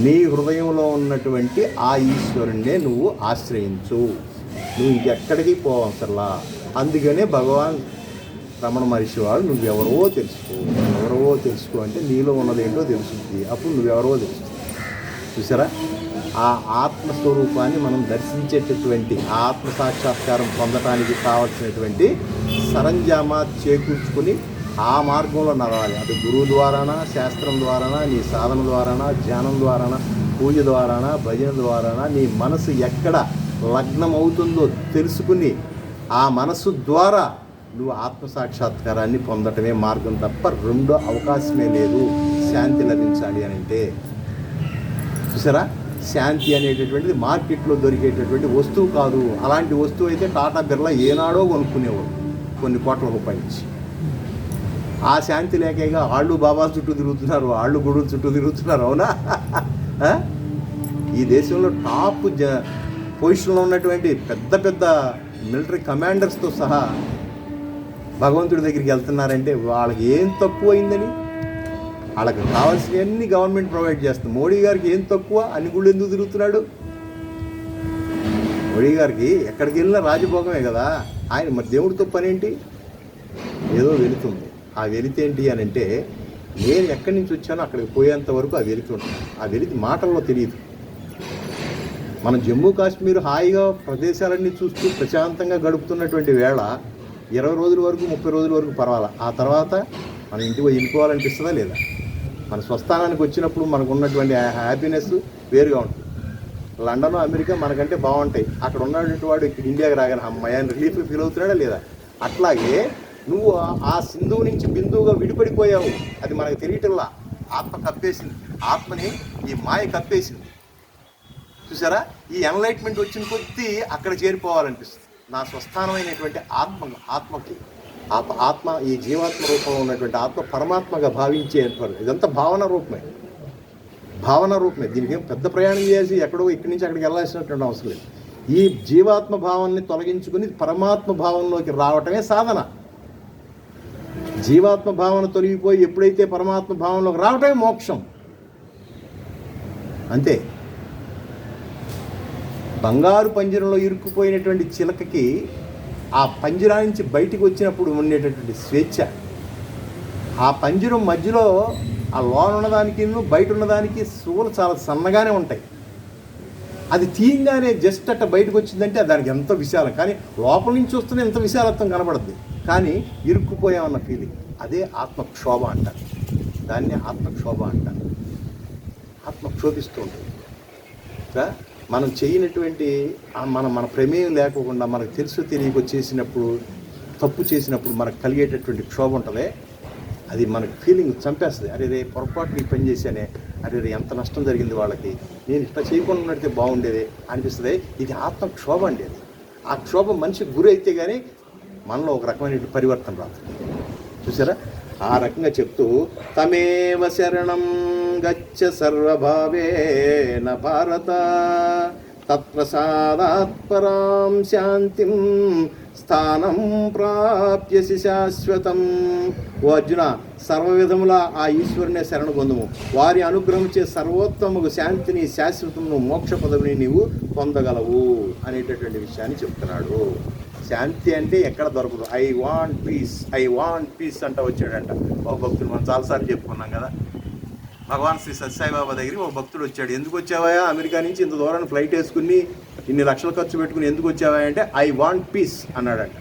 నీ హృదయంలో ఉన్నటువంటి ఆ ఈశ్వరుణ్ణే నువ్వు ఆశ్రయించు. నువ్వు ఇంకెక్కడికి పోవసరలా. అందుకనే భగవాన్ రమణ మహర్షి వాడు నువ్వెవరో తెలుసుకో అంటే నీలో ఉన్నదేంటో తెలుస్తుంది. అప్పుడు నువ్వెవరో తెలుస్తుంది. చూసారా, ఆ ఆత్మస్వరూపాన్ని మనం దర్శించేటటువంటి ఆత్మ సాక్షాత్కారం పొందటానికి కావలసినటువంటి సరంజామా చేకూర్చుకుని ఆ మార్గంలో నడవాలి. అది గురువు ద్వారానా, శాస్త్రం ద్వారానా, నీ సాధన ద్వారానా, ధ్యానం ద్వారానా, పూజ ద్వారానా, భజన ద్వారానా, నీ మనసు ఎక్కడ లగ్నం అవుతుందో తెలుసుకుని ఆ మనసు ద్వారా నువ్వు ఆత్మసాక్షాత్కారాన్ని పొందటమే మార్గం తప్ప రెండో అవకాశమే లేదు శాంతి లభించాలి అని అంటే. చూసారా, శాంతి అనేటటువంటిది మార్కెట్లో దొరికేటటువంటి వస్తువు కాదు. అలాంటి వస్తువు అయితే టాటా బిర్లా ఏనాడో కొనుక్కునేవాడు కొన్ని కోట్ల రూపాయలు ఇచ్చి. ఆ శాంతి లేకగా వాళ్ళు బాబా చుట్టూ తిరుగుతున్నారు, వాళ్ళు గుడుల చుట్టూ తిరుగుతున్నారు. అవునా? ఈ దేశంలో టాప్ పొజిషన్లో ఉన్నటువంటి పెద్ద పెద్ద మిలిటరీ కమాండర్స్తో సహా భగవంతుడి దగ్గరికి వెళ్తున్నారంటే వాళ్ళకి ఏం తక్కువ అయిందని? వాళ్ళకి కావాల్సినవన్నీ గవర్నమెంట్ ప్రొవైడ్ చేస్తుంది. మోడీ గారికి ఏం తక్కువ? అన్ని గుళ్ళు ఎందుకు తిరుగుతున్నాడు? మోడీ గారికి ఎక్కడికి వెళ్ళినా రాజభోగమే కదా. ఆయన మరి దేవుడితో పని ఏంటి? ఏదో వెళుతుంది. ఆ వెలితి ఏంటి అని అంటే, నేను ఎక్కడి నుంచి వచ్చానో అక్కడికి పోయేంత వరకు ఆ వెలితి ఉంటుంది. ఆ వెలితి మాటల్లో తెలియదు. మనం జమ్మూ కాశ్మీర్ హాయిగా ప్రదేశాలన్నీ చూస్తూ ప్రశాంతంగా గడుపుతున్నటువంటి వేళ 20 రోజుల వరకు 30 రోజుల వరకు పర్వాలా. ఆ తర్వాత మనం ఇంటికి వెళ్ళిపోవాలనిపిస్తుందా లేదా? మన స్వస్థానానికి వచ్చినప్పుడు మనకు ఉన్నటువంటి హ్యాపీనెస్ వేరుగా ఉంటుంది. లండన్, అమెరికా మనకంటే బాగుంటాయి. అక్కడ ఉన్నటువంటి వాడు ఇక్కడ ఇండియాకి రాగానే అమ్మాయి రిలీఫ్ ఫీల్ అవుతున్నాడా లేదా? అట్లాగే నువ్వు ఆ సింధువు నుంచి బిందువుగా విడిపడిపోయావు. అది మనకు తెలియటల్లా. ఆత్మ కప్పేసింది. ఆత్మని ఈ మాయ కప్పేసింది. చూసారా, ఈ ఎన్లైట్మెంట్ వచ్చిన కొద్దీ అక్కడ చేరిపోవాలనిపిస్తుంది. నా స్వస్థానమైనటువంటి ఆత్మకి ఆత్మ ఈ జీవాత్మ రూపంలో ఉన్నటువంటి ఆత్మ పరమాత్మగా భావించే ఇదంతా భావన రూపమే. దీనికి పెద్ద ప్రయాణం చేసి ఎక్కడో ఇక్కడి నుంచి అక్కడికి వెళ్ళాల్సినటువంటి అవసరం లేదు. ఈ జీవాత్మ భావాన్ని తొలగించుకుని పరమాత్మ భావంలోకి రావటమే సాధన. జీవాత్మ భావన తొలగిపోయి ఎప్పుడైతే పరమాత్మ భావంలోకి రావటమే మోక్షం. అంతే. బంగారు పంజరంలో ఇరుక్కుపోయినటువంటి చిలకకి ఆ పంజరా నుంచి బయటికి వచ్చినప్పుడు ఉండేటటువంటి స్వేచ్ఛ, ఆ పంజరం మధ్యలో ఆ లోన ఉన్నదానికి బయట ఉన్నదానికి సూలు చాలా సన్నగానే ఉంటాయి. అది తీయంగానే జస్ట్ అట్ట బయటకు వచ్చిందంటే దానికి ఎంత విశాలం, కానీ లోపల నుంచి వస్తూనే ఎంత విశాలత్వం కనబడుద్ది. కానీ ఇరుక్కుపోయామన్న ఫీలింగ్, అదే ఆత్మక్షోభ అంటారు. దాన్నే ఆత్మక్షోభ అంటారు. ఆత్మ క్షోభిస్తూ ఉంటుంది. మనం చేయనటువంటి మన ప్రమేయం లేకుండా మనకు తెలుసు తెలియక చేసినప్పుడు, తప్పు చేసినప్పుడు మనకు కలిగేటటువంటి క్షోభ ఉంటుంది. అది మనకు ఫీలింగ్ చంపేస్తుంది. అరే రే పొరపాటు ఈ పని చేశానే, అరే రే ఎంత నష్టం జరిగింది వాళ్ళకి, నేను ఇట్లా చేయకుండా ఉన్నట్టే బాగుండేది అనిపిస్తుంది. ఇది ఆత్మక్షోభ అండి. అది ఆ క్షోభ మనిషికి గురి అయితే కానీ మనలో ఒక రకమైన పరివర్తన రాదు. చూసారా, ఆ రకంగా చెప్తూ తమేవ శరణం గచ్చ సర్వభావేన భారత తత్ప్రసాదాత్పరాం శాంతిం స్థానం ప్రాప్యసి శాశ్వతం. ఓ అర్జున, సర్వవిధముల ఆ ఈశ్వరునే శరణు పొందుము. వారి అనుగ్రహించే సర్వోత్తమకు శాంతిని, శాశ్వతము మోక్ష పదవిని నీవు పొందగలవు అనేటటువంటి విషయాన్ని చెప్తున్నాడు. శాంతి అంటే ఎక్కడ దొరకదు. ఐ వాంట్ పీస్ అంట వచ్చాడంట ఒక భక్తుడు. మనం చాలాసార్లు చెప్పుకున్నాం కదా. భగవాన్ శ్రీ సత్యసాయిబాబా దగ్గరికి ఒక భక్తుడు వచ్చాడు. ఎందుకు వచ్చావా, అమెరికా నుంచి ఇంత దూరాన్ని ఫ్లైట్ వేసుకుని ఇన్ని లక్షలు ఖర్చు పెట్టుకుని ఎందుకు వచ్చావా అంటే ఐ వాంట్ పీస్ అన్నాడంట.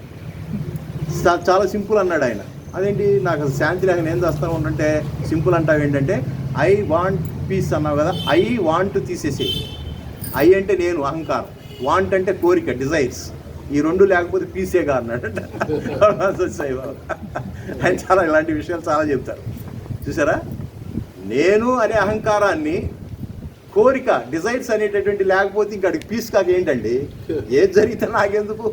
చాలా సింపుల్ అన్నాడు ఆయన. అదేంటి, నాకు శాంతి లేక నేను చేస్తాను ఉంటే సింపుల్ అంటావు ఏంటంటే, ఐ వాంట్ పీస్ అన్నావు కదా, ఐ వాంట్ తీసేసి. ఐ అంటే నేను, అహంకారం. వాంట్ అంటే కోరిక, డిజైర్స్. ఈ రెండు లేకపోతే పీసేగా అన్నాడంట సత్యసాయిబాబా. ఆయన చాలా ఇలాంటి విషయాలు చాలా చెప్తారు. చూసారా, నేను అనే అహంకారాన్ని, కోరిక, డిజైర్స్ అనేటటువంటి లేకపోతే ఇంకా అడిగి పీస్ కాక ఏంటండి? ఏది జరిగితే నాకెందుకు?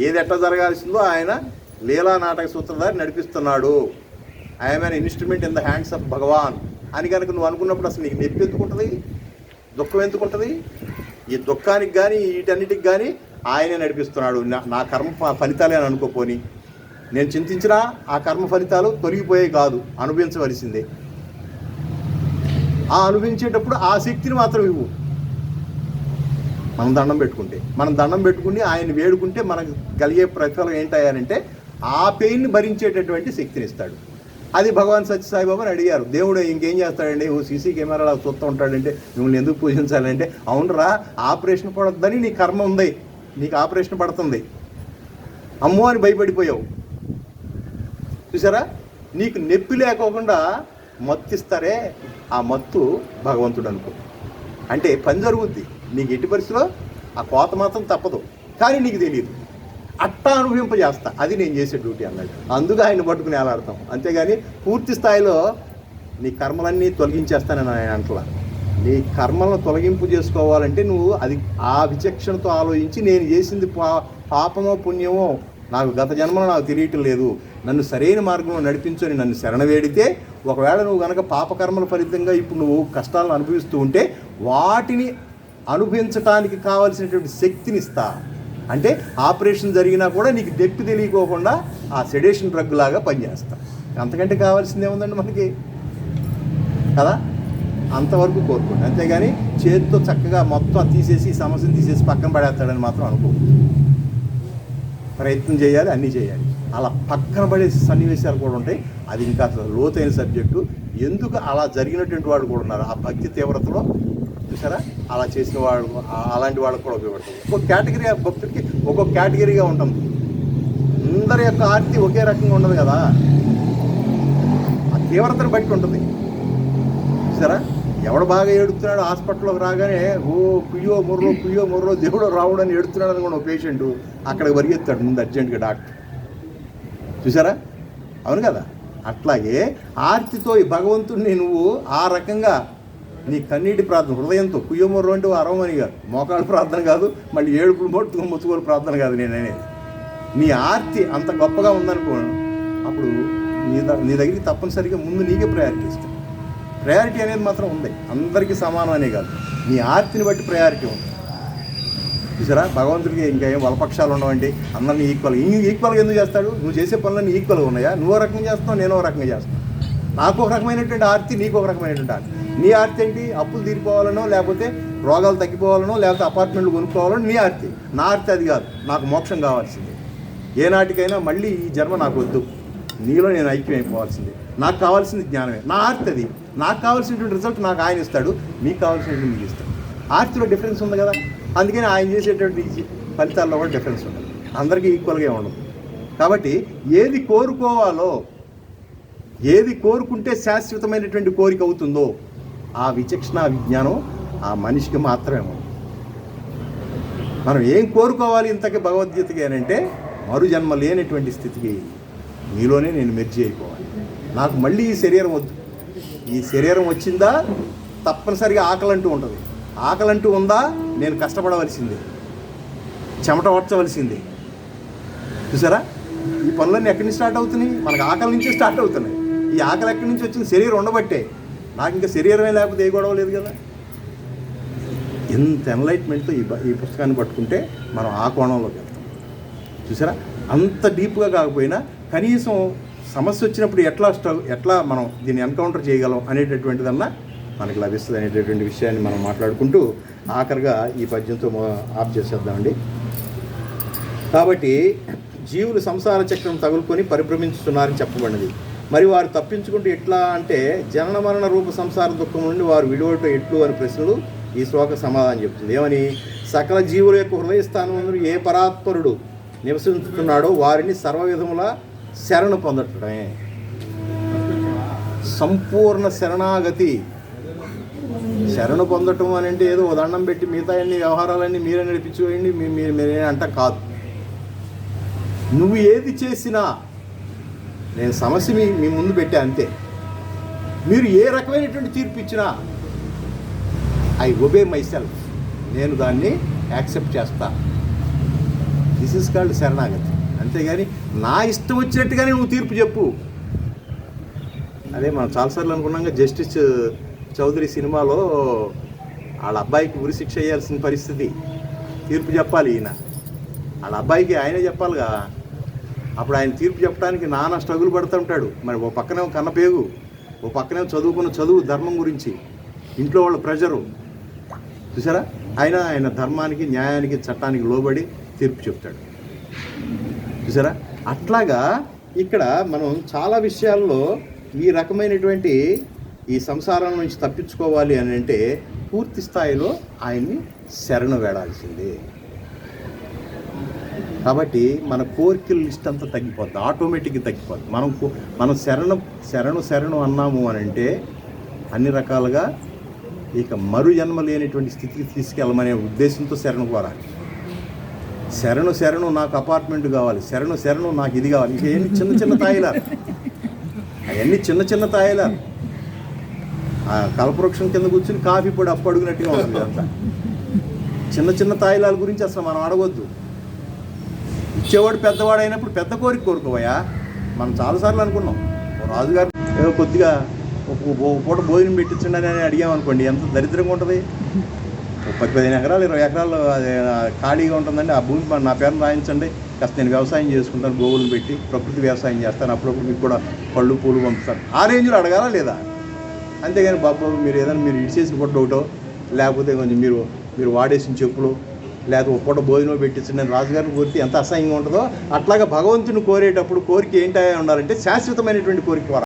ఏది ఎట్లా జరగాల్సిందో ఆయన లీలా నాటక సూత్రధారి నడిపిస్తున్నాడు. I'm an instrument in the hands of Bhagavan అని కనుక నువ్వు అనుకున్నప్పుడు అసలు నీకు నొప్పి ఎందుకుంటుంది, దుఃఖం ఎందుకుంటుంది? ఈ దుఃఖానికి కానీ వీటన్నిటికి కానీ ఆయనే నడిపిస్తున్నాడు. నా కర్మ ఫలితాలే అని అనుకోపోని, నేను చింతించినా ఆ కర్మ ఫలితాలు తొలగిపోయే కాదు, అనుభవించవలసిందే. ఆ అనుభవించేటప్పుడు ఆ శక్తిని మాత్రం ఇవ్వు. మనం దండం పెట్టుకుని ఆయన వేడుకుంటే మనకు కలిగే ప్రతిఫలం ఏంటంటే ఆ పెయిన్ని భరించేటటువంటి శక్తిని ఇస్తాడు. అది భగవాన్ సత్యసాయిబాబాని అడిగారు. దేవుడు ఇంకేం చేస్తాడండి, ఓ సీసీ కెమెరాలో చూస్తూ ఉంటాడంటే మిమ్మల్ని ఎందుకు పూజించాలంటే, అవునరా ఆపరేషన్ పడొద్దని నీ కర్మ ఉంది, నీకు ఆపరేషన్ పడుతుంది, అమ్మో అని భయపడిపోయావు. చూసారా, నీకు నొప్పి లేకోకుండా మత్తు ఇస్తారే, ఆ మత్తు భగవంతుడు అనుకో. అంటే పని జరుగుద్ది, నీకు ఎట్టి పరిస్థితిలో ఆ కోత మాత్రం తప్పదు, కానీ నీకు తెలియదు. అట్టా అనుభవింపజేస్తా, అది నేను చేసే డ్యూటీ అన్నాడు. అందుకు ఆయన పట్టుకుని వేలాడతాం. అంతేగాని పూర్తి స్థాయిలో నీ కర్మలన్నీ తొలగించేస్తానని ఆయన అంటలా. నీ కర్మలను తొలగింపు చేసుకోవాలంటే నువ్వు అది ఆ విచక్షణతో ఆలోచించి, నేను చేసింది పాపమో పుణ్యమో నాకు గత జన్మలో నాకు తెలియటం లేదు, నన్ను సరైన మార్గంలో నడిపించని నన్ను శరణ వేడితే, ఒకవేళ నువ్వు కనుక పాపకర్మల ఫలితంగా ఇప్పుడు నువ్వు కష్టాలను అనుభవిస్తూ ఉంటే వాటిని అనుభవించడానికి కావలసినటువంటి శక్తిని ఇస్తా. అంటే ఆపరేషన్ జరిగినా కూడా నీకు దెప్పి తెలియకోకుండా ఆ సెడేషన్ డ్రగ్ లాగా పనిచేస్తా. అంతకంటే కావాల్సిందే ఉందండి మనకి కదా. అంతవరకు కోరుకోండి. అంతేగాని చేతితో చక్కగా మొత్తం తీసేసి సమస్యను తీసేసి పక్కన పడేస్తాడని మాత్రం అనుకో. ప్రయత్నం చేయాలి, అన్నీ చేయాలి. అలా పక్కన పడే సన్నివేశాలు కూడా ఉంటాయి. అది ఇంకా లోతైన సబ్జెక్టు. ఎందుకు అలా జరిగినటువంటి వాడు కూడా ఉన్నారు. ఆ భక్తి తీవ్రతలో చూసారా, అలా చేసిన వాడు, అలాంటి వాళ్ళకు కూడా ఉపయోగపడుతుంది. ఒక్కొక్క కేటగిరీ భక్తుడికి ఒక్కొక్క కేటగిరీగా ఉంటుంది. అందరి యొక్క ఆర్తి ఒకే రకంగా ఉండదు కదా, ఆ తీవ్రతను బట్టి ఉంటుంది. చూసారా, ఎవడు బాగా ఏడుస్తున్నాడు హాస్పిటల్లోకి రాగానే కుయ్యో ముర్రో దేవుడు రావుడు అని ఏడుతున్నాడు అనుకోండి ఒక పేషెంట్, అక్కడికి పరిగెత్తాడు ముందు అర్జెంటుగా డాక్టర్. చూసారా, అవును కదా. అట్లాగే ఆర్తితో ఈ భగవంతుడిని నువ్వు ఆ రకంగా నీ కన్నీటి ప్రార్థన హృదయంతో, కుయ్యమొర్రు అంటే అరవమని కాదు, మోకాళ్ళ ప్రార్థన కాదు, మళ్ళీ ఏడుపులు మొత్తుకోలు ప్రార్థన కాదు నేను అనేది. నీ ఆర్తి అంత గొప్పగా ఉందనుకో, అప్పుడు నీ దగ్గరికి తప్పనిసరిగా ముందు నీకే ప్రయారిటీ ఇస్తాను. ప్రయారిటీ అనేది మాత్రం ఉంది, అందరికీ సమానం అనే కాదు, నీ ఆర్తిని బట్టి ప్రయారిటీ ఉంది. చూసారా, భగవంతుడికి ఇంకా ఏం వలపక్షాలు ఉండవండి, అందరినీ ఈక్వల్గా ఎందుకు చేస్తాడు? నువ్వు చేసే పనులన్నీ ఈక్వల్గా ఉన్నాయా? నువ్వో రకంగా చేస్తావు, నేనో రకంగా చేస్తాను. నాకు ఒక రకమైనటువంటి ఆర్తి, నీకు ఒక రకమైనటువంటి ఆర్తి. నీ ఆర్తి ఏంటి? అప్పులు తీరిపోవాలనో, లేకపోతే రోగాలు తగ్గిపోవాలనో, లేకపోతే అపార్ట్మెంట్లు కొనుక్కోవాలనో నీ ఆర్తి. నా ఆర్తి అది కాదు, నాకు మోక్షం కావాల్సిందే. ఏనాటికైనా మళ్ళీ ఈ జన్మ నాకు వద్దు, నీలో నేను ఐక్యం అయిపోవాల్సిందే. నాకు కావాల్సింది జ్ఞానమే, నా ఆర్తి అది. నాకు కావాల్సినటువంటి రిజల్ట్ నాకు ఆయన ఇస్తాడు, మీకు కావాల్సినటువంటి మీకు ఇస్తాడు. ఆర్తిలో డిఫరెన్స్ ఉంది కదా, అందుకని ఆయన చేసేటువంటి ఫలితాల్లో కూడా డిఫరెన్స్ ఉండదు, అందరికీ ఈక్వల్గా ఉండదు. కాబట్టి ఏది కోరుకోవాలో, ఏది కోరుకుంటే శాశ్వతమైనటువంటి కోరిక అవుతుందో ఆ విచక్షణ విజ్ఞానం ఆ మనిషికి మాత్రమే ఉంది. మనం ఏం కోరుకోవాలి ఇంతకీ భగవద్గీతకి అని అంటే, మరు జన్మ లేనటువంటి స్థితికి నీలోనే నేను మెర్జీ అయిపోవాలి. నాకు మళ్ళీ ఈ శరీరం వద్దు. ఈ శరీరం వచ్చిందా తప్పనిసరిగా ఆకలంటూ ఉంటుంది. ఆకలంటూ ఉందా నేను కష్టపడవలసిందే, చెమట వచ్చవలసిందే. చూసారా, ఈ పనులన్నీ ఎక్కడి నుంచి స్టార్ట్ అవుతున్నాయి? మనకు ఆకలి నుంచే స్టార్ట్ అవుతున్నాయి. ఈ ఆకలి ఎక్కడి నుంచి వచ్చింది? శరీరం ఉండబట్టే. నాకు ఇంకా శరీరమే లేకపోతే ఏ గొడవ లేదు కదా. ఎంత ఎన్లైట్మెంట్తో ఈ పుస్తకాన్ని పట్టుకుంటే మనం ఆ కోణంలోకి వెళ్తాం. చూసారా, అంత డీప్గా కాకపోయినా కనీసం సమస్య వచ్చినప్పుడు ఎట్లా మనం దీన్ని ఎన్కౌంటర్ చేయగలం అనేటటువంటిదన్నా మనకి లభిస్తుంది అనేటటువంటి విషయాన్ని మనం మాట్లాడుకుంటూ ఆఖరిగా ఈ పద్యంతో ఆఫ్ చేసేద్దామండి. కాబట్టి జీవులు సంసార చక్రం తగులుకొని పరిభ్రమించుతున్నారని చెప్పబడినది. మరి వారు తప్పించుకుంటూ ఎట్లా అంటే, జనన మరణ రూప సంసార దుఃఖం నుండి వారు విడివటం ఎట్లు అని ప్రశ్నలు ఈ శ్లోక సమాధానం చెప్తుంది. ఏమని? సకల జీవుల యొక్క హృదయస్థానం ఏ పరాత్పరుడు నివసించుతున్నాడో వారిని సర్వవిధముల శరణు పొందటమే. సంపూర్ణ శరణాగతి. శరణు పొందటం అని అంటే ఏదో దండం పెట్టి మిగతా అన్ని వ్యవహారాలన్నీ మీరే నడిపించుకోండి మీరే అంట కాదు. నువ్వు ఏది చేసినా నేను సమస్య మీ ముందు పెట్టా అంతే. మీరు ఏ రకమైనటువంటి తీర్పు ఇచ్చినా ఐ ఒబే మై సెల్ఫ్, నేను దాన్ని యాక్సెప్ట్ చేస్తా. దిస్ ఈజ్ కాల్డ్ శరణాగతి. అంతేగాని నా ఇష్టం వచ్చినట్టుగానే నువ్వు తీర్పు చెప్పు. అదే మనం చాలాసార్లు అనుకున్నాక జస్టిస్ చౌదరి సినిమాలో వాళ్ళ అబ్బాయికి ఉరిశిక్ష వేయాల్సిన పరిస్థితి, తీర్పు చెప్పాలి ఈయన, వాళ్ళ అబ్బాయికి ఆయనే చెప్పాలిగా. అప్పుడు ఆయన తీర్పు చెప్పడానికి నానా స్ట్రగుల్ పడుతుంటాడు. మరి ఓ పక్కనేమో కన్నపేగు, ఓ పక్కనేమో చదువుకున్న చదువు ధర్మం గురించి, ఇంట్లో వాళ్ళ ప్రెషరు. చూసారా, ఆయన ధర్మానికి న్యాయానికి చట్టానికి లోబడి తీర్పు చెప్తాడు. చూసారా, అట్లాగా ఇక్కడ మనం చాలా విషయాల్లో ఈ రకమైనటువంటి ఈ సంసారం నుంచి తప్పించుకోవాలి అని అంటే పూర్తి స్థాయిలో ఆయన్ని శరణు వేడాల్సిందే. కాబట్టి మన కోరికల లిస్ట్ అంతా తగ్గిపోద్ది, ఆటోమేటిక్గా తగ్గిపోద్ది. మనం శరణు అన్నాము అని అంటే అన్ని రకాలుగా ఇక మరు జన్మ లేనటువంటి స్థితికి తీసుకెళ్ళమనే ఉద్దేశంతో శరణు కోరాలి. శరణు నాకు అపార్ట్మెంట్ కావాలి, శరణు నాకు ఇది కావాలి. ఇక అవన్నీ చిన్న తాయిలారు, అవన్నీ చిన్న తాయిలారు. ఆ కల్పవృక్షం కింద కూర్చుని కాఫీ పొడి అడుగునట్టుగా ఉంటుంది అంతా. చిన్న తాయిలాల గురించి అసలు మనం అడగొద్దు. ఇచ్చేవాడు పెద్దవాడు అయినప్పుడు పెద్ద కోరిక కోరుకోవయా. మనం చాలాసార్లు అనుకున్నాం, రాజుగారు ఏదో కొద్దిగా ఒక పూట భోజనం పెట్టించండి అని అడిగామనుకోండి, ఎంత దరిద్రంగా ఉంటుంది. 10-15 ఎకరాలు 20 ఎకరాలు అది ఖాళీగా ఉంటుందండి, ఆ భూమి నా పేరును రాయించండి, కాస్త నేను వ్యవసాయం చేసుకుంటాను, గోవులు పెట్టి ప్రకృతి వ్యవసాయం చేస్తాను, అప్పుడప్పుడు మీకు కూడా పళ్ళు పూలు పంపుతాను. ఆ రేంజ్లో అడగాలా లేదా? అంతేగాని బాబు మీరు ఏదైనా మీరు ఇడిచేసిన పొట్టు ఒకటో, లేకపోతే కొంచెం మీరు వాడేసిన చెప్పులు, లేకపోతే ఒక పూట భోజనం పెట్టించండి అని రాజుగారిని కోరితే ఎంత అసహ్యంగా ఉంటుందో, అట్లాగా భగవంతుని కోరేటప్పుడు కోరిక ఏంటో ఉండాలంటే శాశ్వతమైనటువంటి కోరిక